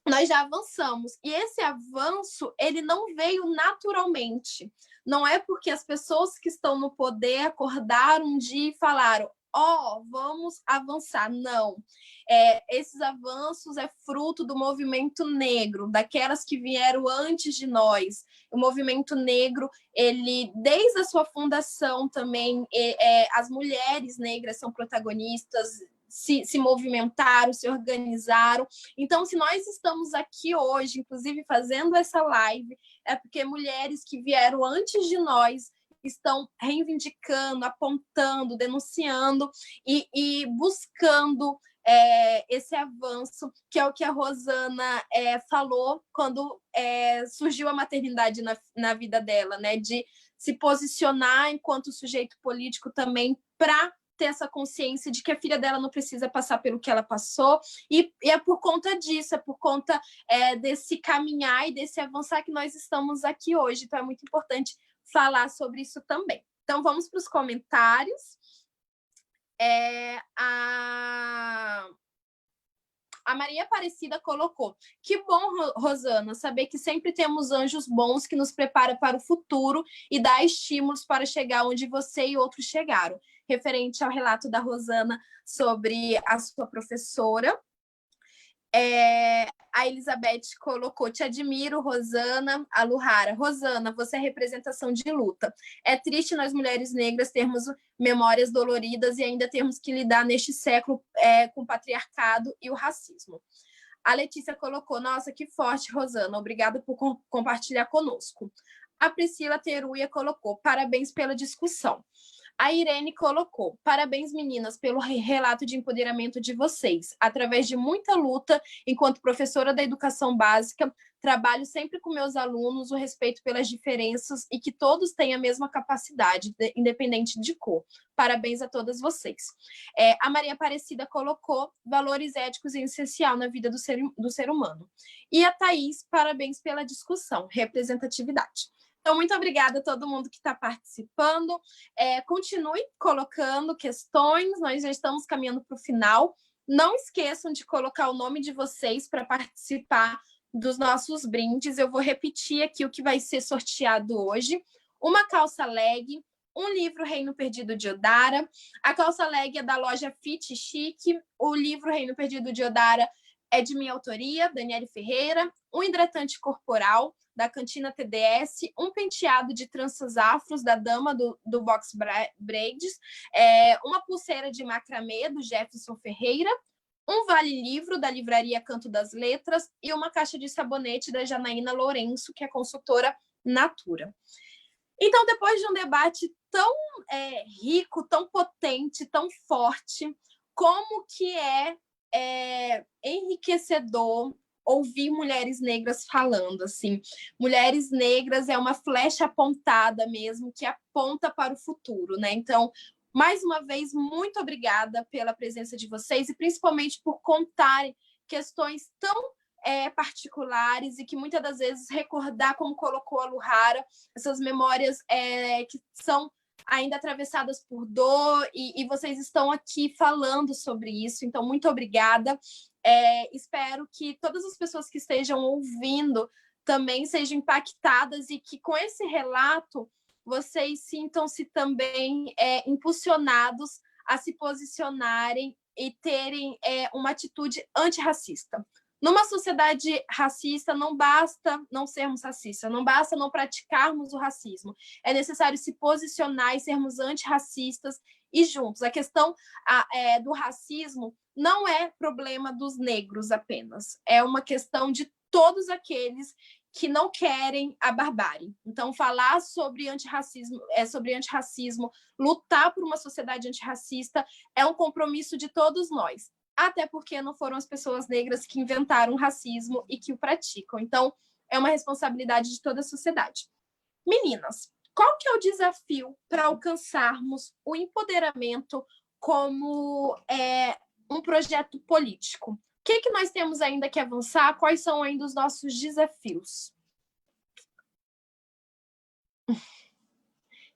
nós já avançamos. E esse avanço, ele não veio naturalmente. Não é porque as pessoas que estão no poder acordaram um dia e falaram: vamos avançar. Não. Esses avanços é fruto do movimento negro, daquelas que vieram antes de nós. O movimento negro, ele, desde a sua fundação também, as mulheres negras são protagonistas, se movimentaram, se organizaram. Então, se nós estamos aqui hoje, inclusive fazendo essa live, é porque mulheres que vieram antes de nós estão reivindicando, apontando, denunciando e buscando esse avanço, que é o que a Rosana falou quando surgiu a maternidade na vida dela, né? De se posicionar enquanto sujeito político também para ter essa consciência de que a filha dela não precisa passar pelo que ela passou, e é por conta disso, é por conta desse caminhar e desse avançar que nós estamos aqui hoje. Então, é muito importante falar sobre isso também. Então, vamos para os comentários. A Maria Aparecida colocou: que bom, Rosana, saber que sempre temos anjos bons que nos preparam para o futuro e dá estímulos para chegar onde você e outros chegaram. Referente ao relato da Rosana sobre a sua professora. A Elizabeth colocou: te admiro, Rosana. A Luhara: Rosana, você é representação de luta. É triste nós mulheres negras termos memórias doloridas e ainda termos que lidar neste século com o patriarcado e o racismo. A Letícia colocou: nossa, que forte, Rosana. Obrigada por compartilhar conosco. A Priscila Teruia colocou: parabéns pela discussão. A Irene colocou: parabéns, meninas, pelo relato de empoderamento de vocês. Através de muita luta, enquanto professora da educação básica, trabalho sempre com meus alunos o respeito pelas diferenças e que todos tenham a mesma capacidade, independente de cor. Parabéns a todas vocês. A Maria Aparecida colocou: valores éticos é essencial na vida do ser humano. E a Thaís: parabéns pela discussão, representatividade. Então, muito obrigada a todo mundo que está participando. Continue colocando questões, nós já estamos caminhando para o final. Não esqueçam de colocar o nome de vocês para participar dos nossos brindes. Eu vou repetir aqui o que vai ser sorteado hoje: uma calça leg, um livro Reino Perdido de Odara. A calça leg é da loja Fit Chic, o livro Reino Perdido de Odara é de minha autoria, Daniele Ferreira. Um hidratante corporal da Cantina TDS, um penteado de tranças afros da Dama do Box Braids, uma pulseira de macramê do Jefferson Ferreira, um vale-livro da livraria Canto das Letras e uma caixa de sabonete da Janaína Lourenço, que é consultora Natura. Então, depois de um debate tão rico, tão potente, tão forte, como que é enriquecedor ouvir mulheres negras falando, assim. Mulheres negras é uma flecha apontada mesmo, que aponta para o futuro, né? Então, mais uma vez, muito obrigada pela presença de vocês e principalmente por contarem questões tão particulares e que muitas das vezes recordar, como colocou a Luhara, essas memórias que são ainda atravessadas por dor e vocês estão aqui falando sobre isso, então muito obrigada. Espero que todas as pessoas que estejam ouvindo também sejam impactadas e que com esse relato vocês sintam-se também impulsionados a se posicionarem e terem uma atitude antirracista. Numa sociedade racista, não basta não sermos racistas, não basta não praticarmos o racismo. É necessário se posicionar e sermos antirracistas e juntos. A questão do racismo não é problema dos negros apenas, é uma questão de todos aqueles que não querem a barbárie. Então, falar sobre antirracismo, lutar por uma sociedade antirracista é um compromisso de todos nós. Até porque não foram as pessoas negras que inventaram o racismo e que o praticam. Então, é uma responsabilidade de toda a sociedade. Meninas, qual que é o desafio para alcançarmos o empoderamento como um projeto político? O que nós temos ainda que avançar? Quais são ainda os nossos desafios?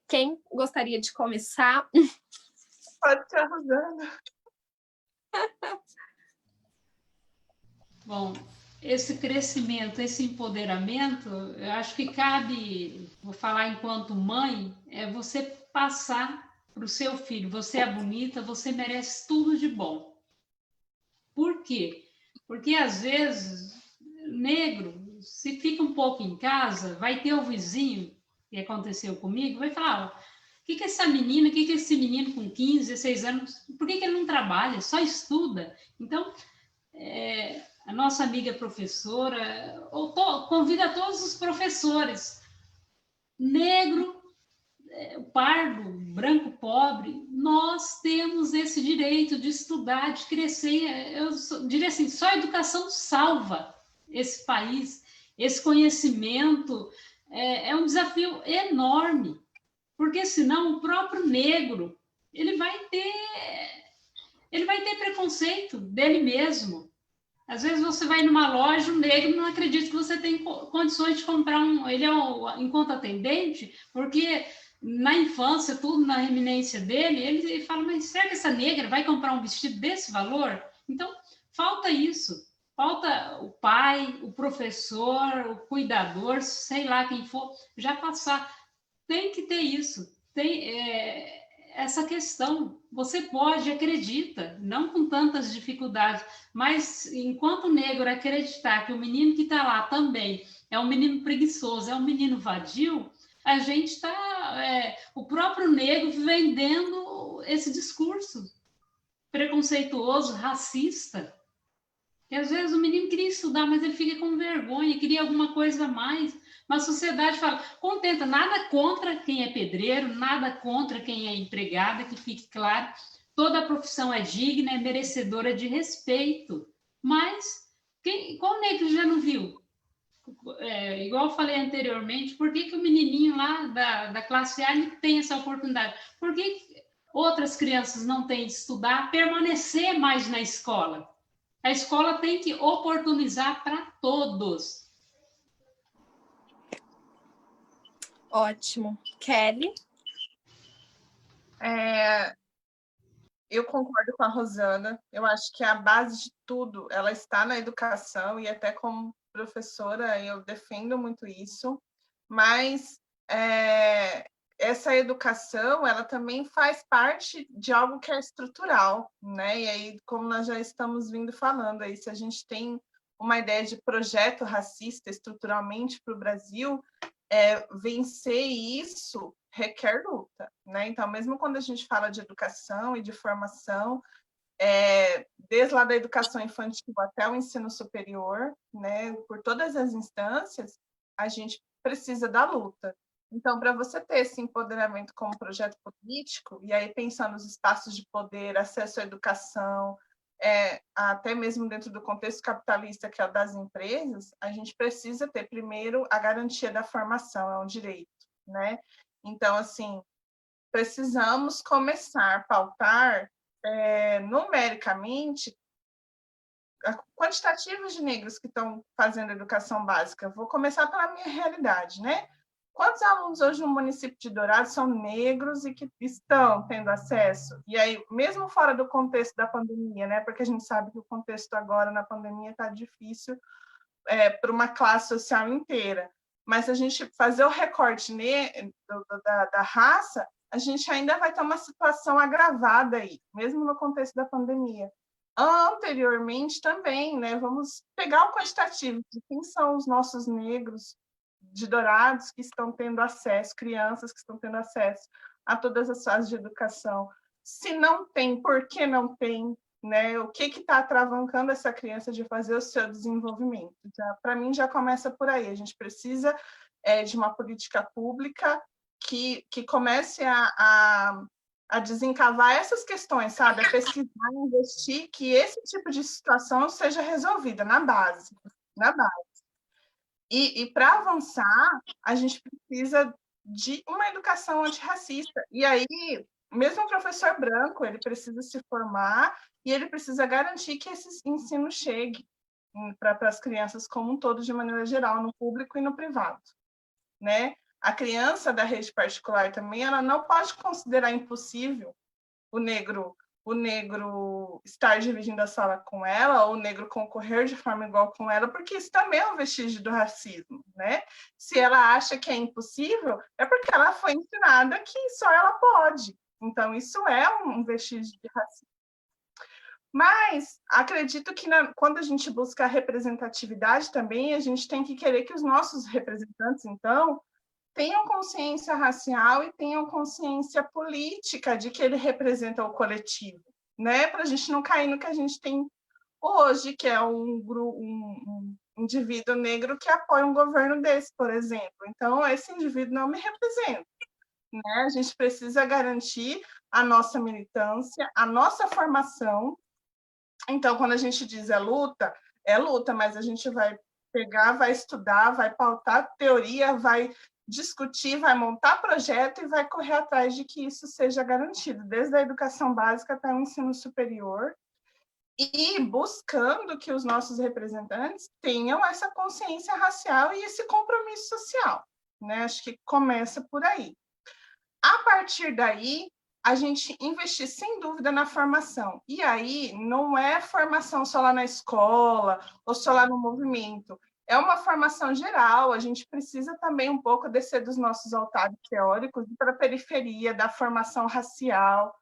Quem gostaria de começar? Pode ser a Rosana. Bom, esse crescimento, esse empoderamento, eu acho que cabe, vou falar enquanto mãe, é você passar para o seu filho, você é bonita, você merece tudo de bom. Por quê? Porque, às vezes, negro, se fica um pouco em casa, vai ter o vizinho, que aconteceu comigo, vai falar, o que essa menina, o que esse menino com 15, 16 anos, por que ele não trabalha, só estuda? Então, a nossa amiga professora, convida todos os professores, negro, pardo, branco, pobre, nós temos esse direito de estudar, de crescer. Eu diria assim, só a educação salva esse país, esse conhecimento é um desafio enorme, porque senão o próprio negro ele vai ter preconceito dele mesmo. Às vezes você vai numa loja, o negro não acredita que você tem condições de comprar ele enquanto atendente, porque na infância, tudo na eminência dele, ele fala, mas será que essa negra vai comprar um vestido desse valor? Então, falta isso. Falta o pai, o professor, o cuidador, sei lá quem for, já passar. Tem que ter isso. Tem essa questão. Você pode, acredita, não com tantas dificuldades, mas enquanto o negro acreditar que o menino que está lá também é um menino preguiçoso, é um menino vadio, a gente está, o próprio negro vendendo esse discurso preconceituoso, racista. E às vezes o menino queria estudar, mas ele fica com vergonha, queria alguma coisa a mais. Mas a sociedade fala, contenta, nada contra quem é pedreiro, nada contra quem é empregada, que fique claro, toda profissão é digna, é merecedora de respeito. Mas qual negro já não viu? Igual eu falei anteriormente, por que o menininho lá da classe A não tem essa oportunidade? Por que outras crianças não têm de estudar, permanecer mais na escola? A escola tem que oportunizar para todos. Ótimo. Kelly? Eu concordo com a Rosana. Eu acho que a base de tudo, ela está na educação, e até como professora eu defendo muito isso, mas essa educação, ela também faz parte de algo que é estrutural, né? E aí, como nós já estamos vindo falando aí, se a gente tem uma ideia de projeto racista estruturalmente para o Brasil, vencer isso requer luta, né? Então, mesmo quando a gente fala de educação e de formação, desde lá da educação infantil até o ensino superior, né, por todas as instâncias, a gente precisa da luta. Então, para você ter esse empoderamento como projeto político, e aí pensando nos espaços de poder, acesso à educação, até mesmo dentro do contexto capitalista, que é o das empresas, a gente precisa ter, primeiro, a garantia da formação, é um direito, né? Então, assim, precisamos começar a pautar numericamente quantitativos de negros que estão fazendo educação básica. Vou começar pela minha realidade, né? Quantos alunos hoje no município de Dourados são negros e que estão tendo acesso? E aí, mesmo fora do contexto da pandemia, né? Porque a gente sabe que o contexto agora na pandemia está difícil para uma classe social inteira. Mas se a gente fazer o recorte da raça, a gente ainda vai ter uma situação agravada aí, mesmo no contexto da pandemia. Anteriormente também, né? Vamos pegar o quantitativo de quem são os nossos negros de Dourados que estão tendo acesso, crianças que estão tendo acesso a todas as fases de educação. Se não tem, por que não tem? Né? O que está atravancando essa criança de fazer o seu desenvolvimento? Para mim, já começa por aí. A gente precisa de uma política pública que comece a desencavar essas questões, sabe? A pesquisar, a investir, que esse tipo de situação seja resolvida na base. Na base. E para avançar, a gente precisa de uma educação antirracista. E aí, mesmo o professor branco, ele precisa se formar e ele precisa garantir que esse ensino chegue para as crianças como um todo, de maneira geral, no público e no privado, né? A criança da rede particular também, ela não pode considerar impossível o negro estar dividindo a sala com ela, ou o negro concorrer de forma igual com ela, porque isso também é um vestígio do racismo, né? Se ela acha que é impossível, é porque ela foi ensinada que só ela pode. Então, isso é um vestígio de racismo. Mas acredito que quando a gente busca a representatividade também, a gente tem que querer que os nossos representantes, então, tenham consciência racial e tenham consciência política de que ele representa o coletivo, né? Para a gente não cair no que a gente tem hoje, que é um indivíduo negro que apoia um governo desse, por exemplo. Então, esse indivíduo não me representa, né? A gente precisa garantir a nossa militância, a nossa formação. Então, quando a gente diz é luta, mas a gente vai pegar, vai estudar, vai pautar teoria, vai discutir, vai montar projeto e vai correr atrás de que isso seja garantido, desde a educação básica até o ensino superior, e buscando que os nossos representantes tenham essa consciência racial e esse compromisso social, né? Acho que começa por aí. A partir daí, a gente investir sem dúvida na formação. E aí, não é formação só lá na escola ou só lá no movimento. É uma formação geral, a gente precisa também um pouco descer dos nossos altares teóricos para a periferia da formação racial,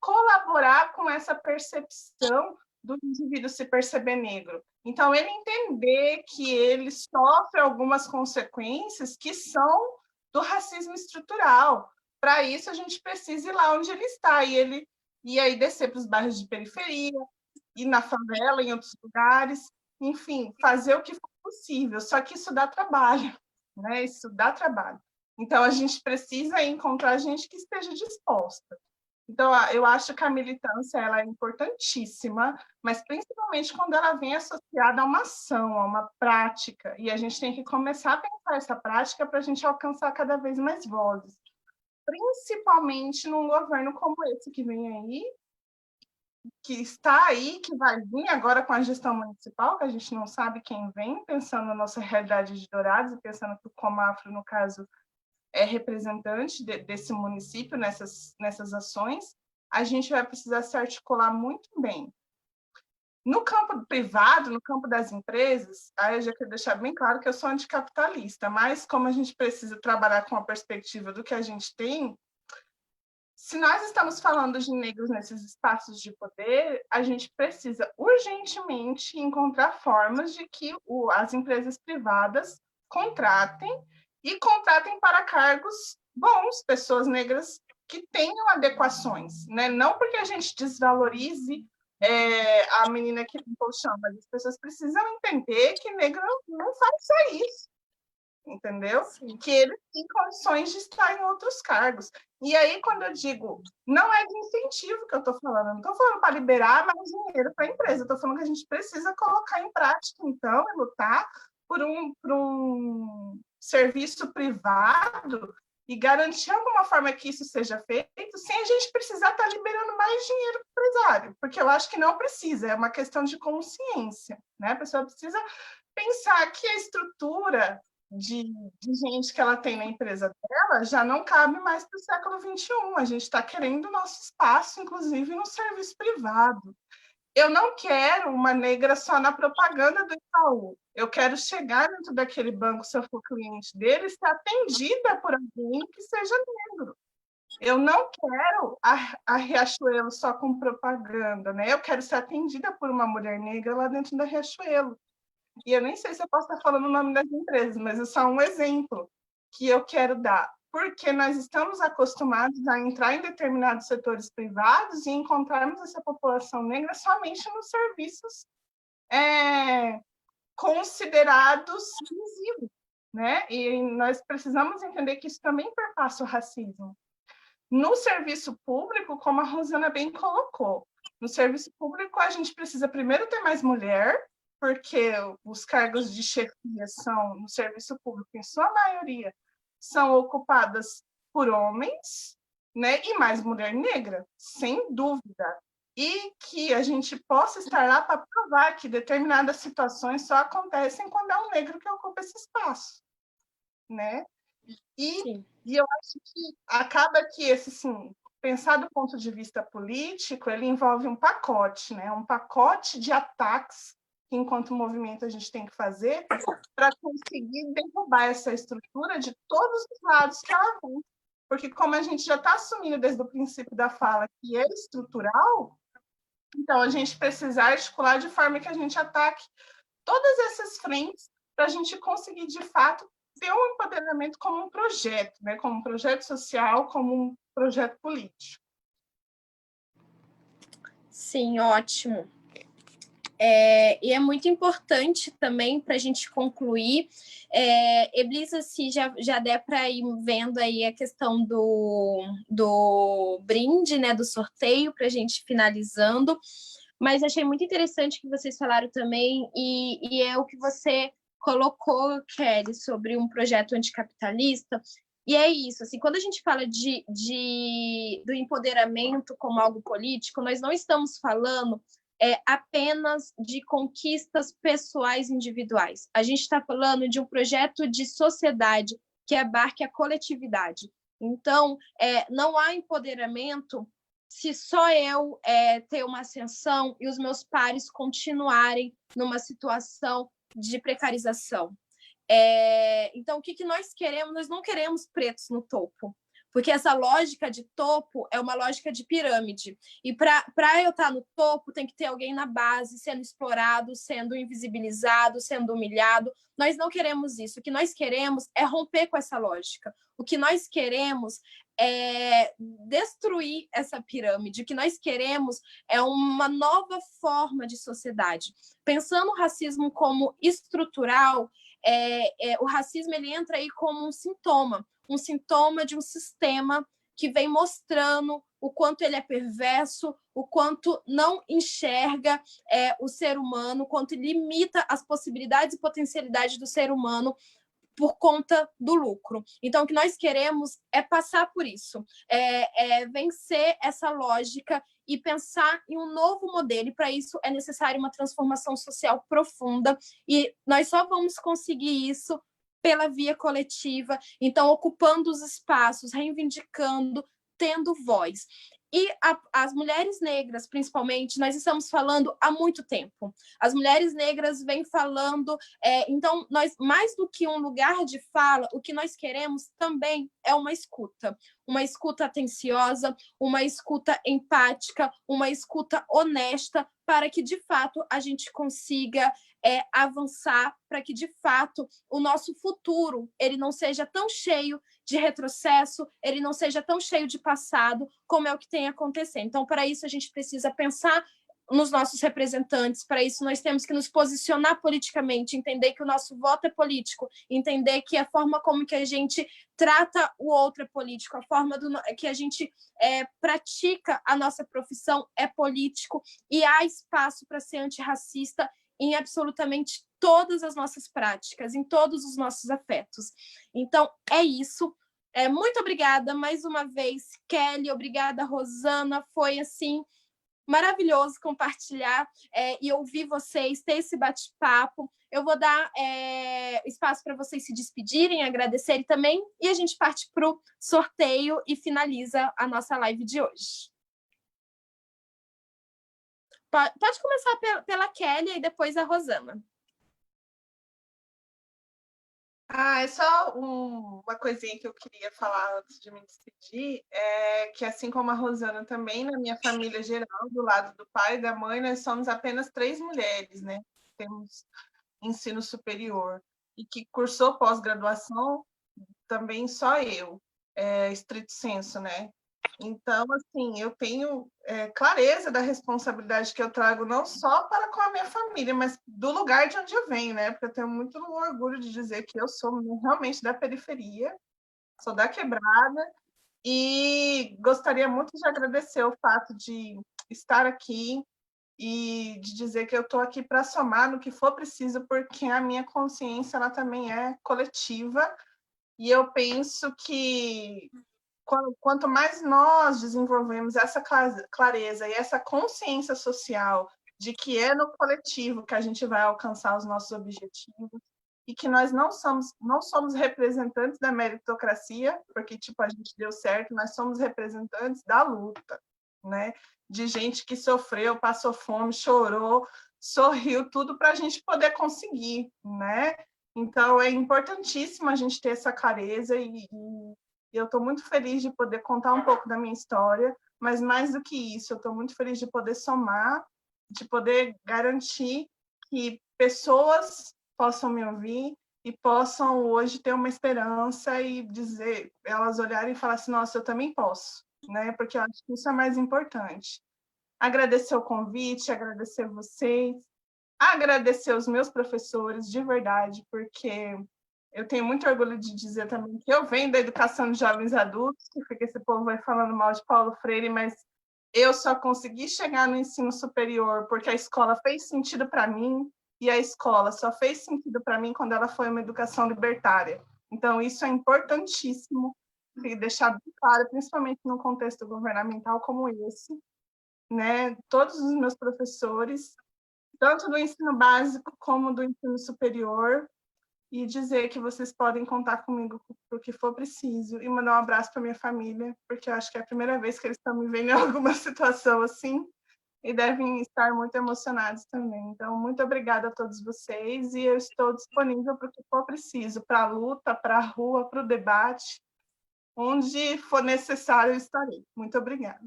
colaborar com essa percepção do indivíduo se perceber negro. Então, ele entender que ele sofre algumas consequências que são do racismo estrutural. Para isso, a gente precisa ir lá onde ele está, e aí descer para os bairros de periferia, ir na favela, em outros lugares, enfim, fazer o que for possível, só que isso dá trabalho, né? Isso dá trabalho. Então, a gente precisa encontrar gente que esteja disposta. Então, eu acho que a militância ela é importantíssima, mas principalmente quando ela vem associada a uma ação, a uma prática, e a gente tem que começar a pensar essa prática para a gente alcançar cada vez mais vozes, principalmente num governo como esse que vem aí, que está aí, que vai vir agora com a gestão municipal, que a gente não sabe quem vem, pensando na nossa realidade de Dourados e pensando que o Comafro, no caso, é representante desse município nessas ações, a gente vai precisar se articular muito bem. No campo privado, no campo das empresas, aí eu já quero deixar bem claro que eu sou anticapitalista, mas como a gente precisa trabalhar com a perspectiva do que a gente tem, se nós estamos falando de negros nesses espaços de poder, a gente precisa urgentemente encontrar formas de que as empresas privadas contratem para cargos bons, pessoas negras que tenham adequações, né? Não porque a gente desvalorize a menina que limpou o chão, mas as pessoas precisam entender que negro não faz só isso, entendeu? Sim. Que ele tem condições de estar em outros cargos. E aí, quando eu digo, não é de incentivo que eu estou falando, não estou falando para liberar mais dinheiro para a empresa, estou falando que a gente precisa colocar em prática, então, e lutar por um serviço privado e garantir alguma forma que isso seja feito sem a gente precisar estar liberando mais dinheiro para o empresário, porque eu acho que não precisa, é uma questão de consciência, né? A pessoa precisa pensar que a estrutura de gente que ela tem na empresa dela já não cabe mais para o século XXI. A gente está querendo o nosso espaço, inclusive no serviço privado. Eu não quero uma negra só na propaganda do Itaú. Eu quero chegar dentro daquele banco, se eu for cliente dele, ser atendida por alguém que seja negro. Eu não quero a Riachuelo só com propaganda, né? Eu quero ser atendida por uma mulher negra lá dentro da Riachuelo. E eu nem sei se eu posso estar falando o nome das empresas, mas é só um exemplo que eu quero dar. Porque nós estamos acostumados a entrar em determinados setores privados e encontrarmos essa população negra somente nos serviços considerados visíveis, né? E nós precisamos entender que isso também perpassa o racismo. No serviço público, como a Rosana bem colocou, no serviço público a gente precisa primeiro ter mais mulher, porque os cargos de chefia são, no serviço público, em sua maioria, são ocupadas por homens, né? E mais mulher negra, sem dúvida. E que a gente possa estar lá para provar que determinadas situações só acontecem quando é um negro que ocupa esse espaço, né? E eu acho que acaba que esse, sim, pensar do ponto de vista político, ele envolve um pacote, né? Um pacote de ataques que, enquanto movimento, a gente tem que fazer para conseguir derrubar essa estrutura de todos os lados que ela vem. Porque, como a gente já está assumindo desde o princípio da fala que é estrutural, então a gente precisa articular de forma que a gente ataque todas essas frentes para a gente conseguir, de fato, ter um empoderamento como um projeto, né? Como um projeto social, como um projeto político. Sim, ótimo. E é muito importante também para a gente concluir, Elisa, se já der para ir vendo aí a questão do brinde, né, do sorteio, para a gente finalizando, mas achei muito interessante que vocês falaram também, e é o que você colocou, Kelly, sobre um projeto anticapitalista. E é isso, assim, quando a gente fala do empoderamento como algo político, nós não estamos falando apenas de conquistas pessoais individuais. A gente está falando de um projeto de sociedade que abarque a coletividade. Então, não há empoderamento se só eu ter uma ascensão e os meus pares continuarem numa situação de precarização. Então, o que nós queremos? Nós não queremos pretos no topo, porque essa lógica de topo é uma lógica de pirâmide. E para eu estar no topo, tem que ter alguém na base, sendo explorado, sendo invisibilizado, sendo humilhado. Nós não queremos isso. O que nós queremos é romper com essa lógica. O que nós queremos é destruir essa pirâmide. O que nós queremos é uma nova forma de sociedade. Pensando o racismo como estrutural, o racismo ele entra aí como um sintoma de um sistema que vem mostrando o quanto ele é perverso, o quanto não enxerga o ser humano, o quanto limita as possibilidades e potencialidades do ser humano por conta do lucro. Então, o que nós queremos é passar por isso, vencer essa lógica e pensar em um novo modelo. E, para isso, é necessário uma transformação social profunda. E nós só vamos conseguir isso pela via coletiva, então ocupando os espaços, reivindicando, tendo voz. E as mulheres negras, principalmente, nós estamos falando há muito tempo. As mulheres negras vêm falando, então, nós, mais do que um lugar de fala, o que nós queremos também é uma escuta atenciosa, uma escuta empática, uma escuta honesta, para que, de fato, a gente consiga avançar, para que, de fato, o nosso futuro ele não seja tão cheio de retrocesso, ele não seja tão cheio de passado, como é o que tem acontecendo. Então, para isso, a gente precisa pensar nos nossos representantes, para isso nós temos que nos posicionar politicamente, entender que o nosso voto é político, entender que a forma como que a gente trata o outro é político, a forma que a gente pratica a nossa profissão é político, e há espaço para ser antirracista em absolutamente todas as nossas práticas, em todos os nossos afetos. Então, é isso. Muito obrigada mais uma vez, Kelly. Obrigada, Rosana. Foi, assim, maravilhoso compartilhar e ouvir vocês, ter esse bate-papo. Eu vou dar espaço para vocês se despedirem, agradecerem também, e a gente parte para o sorteio e finaliza a nossa live de hoje. Pode começar pela Kelly e depois a Rosana. É só uma coisinha que eu queria falar antes de me despedir, que assim como a Rosana também, na minha família geral, do lado do pai e da mãe, nós somos apenas 3 mulheres, né? Temos ensino superior. E que cursou pós-graduação também só eu, estrito senso, né? Então, assim, eu tenho clareza da responsabilidade que eu trago não só para com a minha família, mas do lugar de onde eu venho, né? Porque eu tenho muito orgulho de dizer que eu sou realmente da periferia, sou da quebrada, e gostaria muito de agradecer o fato de estar aqui e de dizer que eu estou aqui para somar no que for preciso, porque a minha consciência ela também é coletiva, e eu penso que quanto mais nós desenvolvemos essa clareza e essa consciência social de que é no coletivo que a gente vai alcançar os nossos objetivos e que nós não somos representantes da meritocracia, porque tipo a gente deu certo, nós somos representantes da luta, né? De gente que sofreu, passou fome, chorou, sorriu, tudo para a gente poder conseguir, né? Então é importantíssimo a gente ter essa clareza e eu estou muito feliz de poder contar um pouco da minha história, mas mais do que isso, eu estou muito feliz de poder somar, de poder garantir que pessoas possam me ouvir e possam hoje ter uma esperança e dizer, elas olharem e falar assim, nossa, eu também posso, né? Porque eu acho que isso é mais importante. Agradecer o convite, agradecer vocês, agradecer os meus professores, de verdade, porque eu tenho muito orgulho de dizer também que eu venho da educação de jovens adultos, que fica esse povo vai falando mal de Paulo Freire, mas eu só consegui chegar no ensino superior porque a escola fez sentido para mim, e a escola só fez sentido para mim quando ela foi uma educação libertária. Então, isso é importantíssimo e deixar bem claro, principalmente num contexto governamental como esse, né? Todos os meus professores, tanto do ensino básico como do ensino superior, e dizer que vocês podem contar comigo para o que for preciso, e mandar um abraço para minha família, porque eu acho que é a primeira vez que eles estão me vendo em alguma situação assim, e devem estar muito emocionados também. Então, muito obrigada a todos vocês, e eu estou disponível para o que for preciso, para a luta, para a rua, para o debate, onde for necessário eu estarei. Muito obrigada.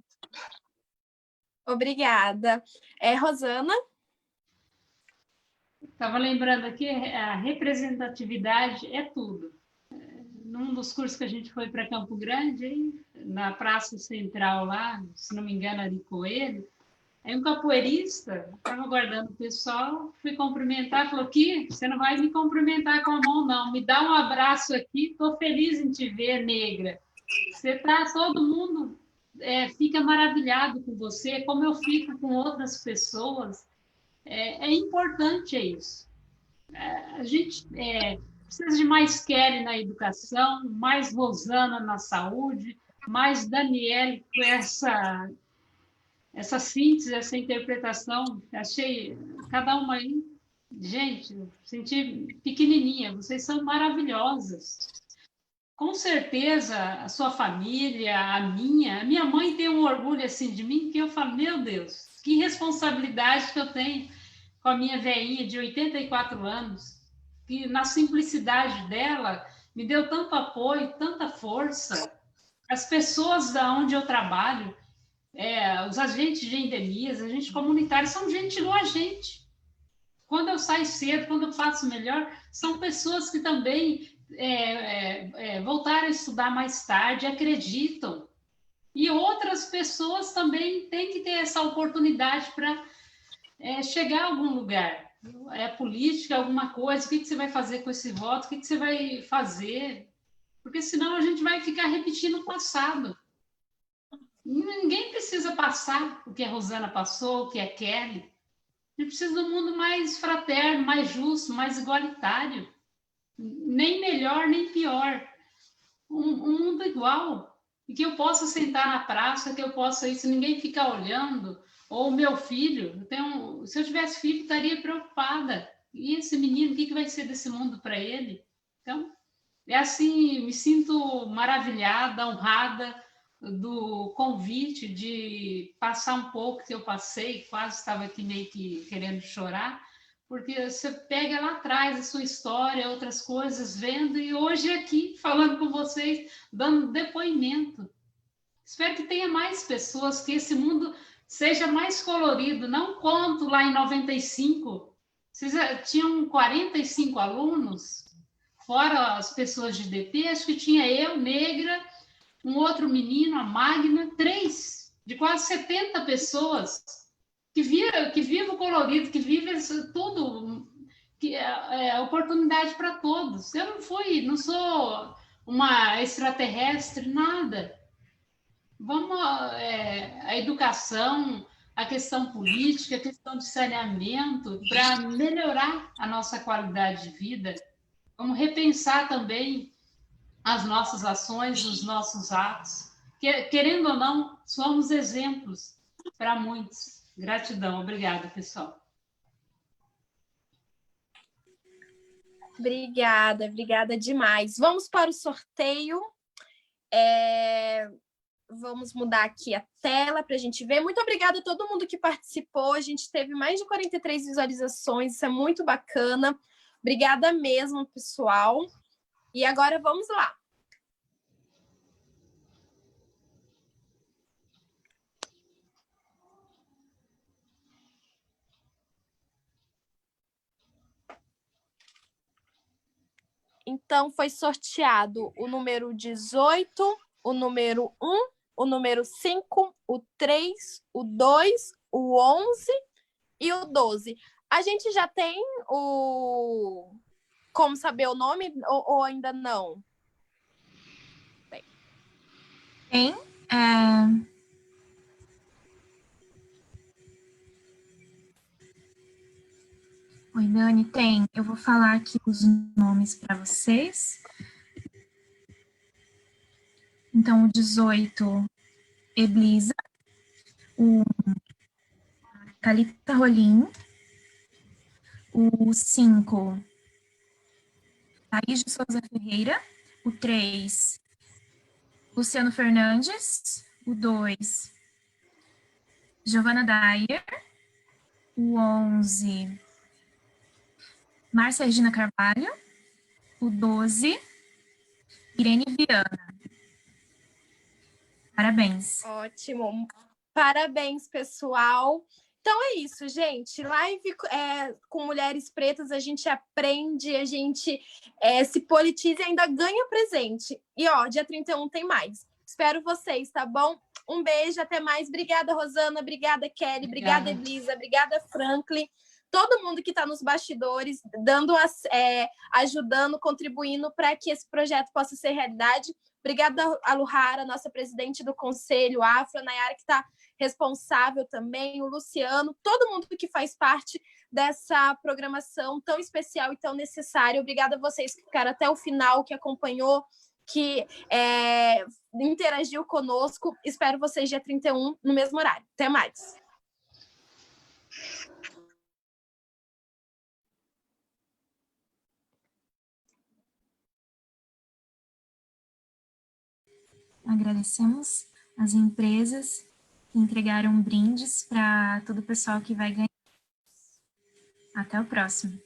Obrigada. Rosana? Estava lembrando aqui, a representatividade é tudo. Num dos cursos que a gente foi para Campo Grande, na Praça Central lá, se não me engano, Ari Coelho, aí um capoeirista estava aguardando o pessoal, fui cumprimentar, falou que você não vai me cumprimentar com a mão, não, me dá um abraço aqui, estou feliz em te ver, negra. Você tá, todo mundo fica maravilhado com você, como eu fico com outras pessoas. É importante isso. A gente precisa de mais Kelly na educação, mais Rosana na saúde, mais Daniele com essa síntese, essa interpretação. Achei cada uma aí, gente, senti pequenininha, vocês são maravilhosas. Com certeza, a sua família, a minha mãe tem um orgulho assim de mim que eu falo, meu Deus, que responsabilidade que eu tenho com a minha velhinha de 84 anos, que na simplicidade dela me deu tanto apoio, tanta força. As pessoas da onde eu trabalho, os agentes de endemias, agentes comunitários, são gente igual a gente. Quando eu saio cedo, quando eu faço melhor, são pessoas que também voltaram a estudar mais tarde, acreditam. E outras pessoas também têm que ter essa oportunidade para chegar a algum lugar. Política, alguma coisa, o que você vai fazer com esse voto, o que você vai fazer? Porque senão a gente vai ficar repetindo o passado. Ninguém precisa passar o que a Rosana passou, o que a Kelly. A gente precisa de um mundo mais fraterno, mais justo, mais igualitário. Nem melhor, nem pior. um mundo igual, e que eu possa sentar na praça, que eu possa ir, se ninguém ficar olhando, ou o meu filho, se eu tivesse filho, estaria preocupada. E esse menino, o que vai ser desse mundo para ele? Então, é assim, me sinto maravilhada, honrada do convite de passar um pouco que eu passei, quase estava aqui meio que querendo chorar, porque você pega lá atrás a sua história, outras coisas, vendo, e hoje aqui falando com vocês, dando depoimento. Espero que tenha mais pessoas, que esse mundo seja mais colorido, não quanto lá em 95, vocês tinham 45 alunos, fora as pessoas de DT, acho que tinha eu, negra, um outro menino, a Magna, 3, de quase 70 pessoas que vive o colorido, que vive tudo, que é oportunidade para todos. Eu não sou uma extraterrestre, nada. Vamos, a educação, a questão política, a questão de saneamento, para melhorar a nossa qualidade de vida. Vamos repensar também as nossas ações, os nossos atos. Querendo ou não, somos exemplos para muitos. Gratidão. Obrigada, pessoal. Obrigada demais. Vamos para o sorteio. Vamos mudar aqui a tela para a gente ver. Muito obrigada a todo mundo que participou. A gente teve mais de 43 visualizações, isso é muito bacana. Obrigada mesmo, pessoal. E agora vamos lá. Então, foi sorteado o número 18, o número 1, o número 5, o 3, o 2, o 11 e o 12. A gente já tem como saber o nome ou ainda não? Tem. Oi, Dani, tem. Eu vou falar aqui os nomes para vocês. Então, o 18, Eblisa. O Thalita Rolim. O 5, Thaís de Souza Ferreira. O 3, Luciano Fernandes. O 2, Giovana Dyer. O 11, Márcia Regina Carvalho. O 12, Irene Viana. Parabéns. Ótimo. Parabéns, pessoal. Então é isso, gente. Live com mulheres pretas, a gente aprende, a gente se politiza e ainda ganha presente. E, ó, dia 31 tem mais. Espero vocês, tá bom? Um beijo, até mais. Obrigada, Rosana. Obrigada, Kelly. Obrigada, Elisa. Obrigada, Franklin. Todo mundo que está nos bastidores, ajudando, contribuindo para que esse projeto possa ser realidade. Obrigada a Luhara, nossa presidente do Conselho Afro, a Nayara, que está responsável também, o Luciano, todo mundo que faz parte dessa programação tão especial e tão necessária. Obrigada a vocês que ficaram até o final, que acompanhou, que interagiu conosco. Espero vocês dia 31 no mesmo horário. Até mais. Agradecemos as empresas que entregaram brindes para todo o pessoal que vai ganhar. Até o próximo.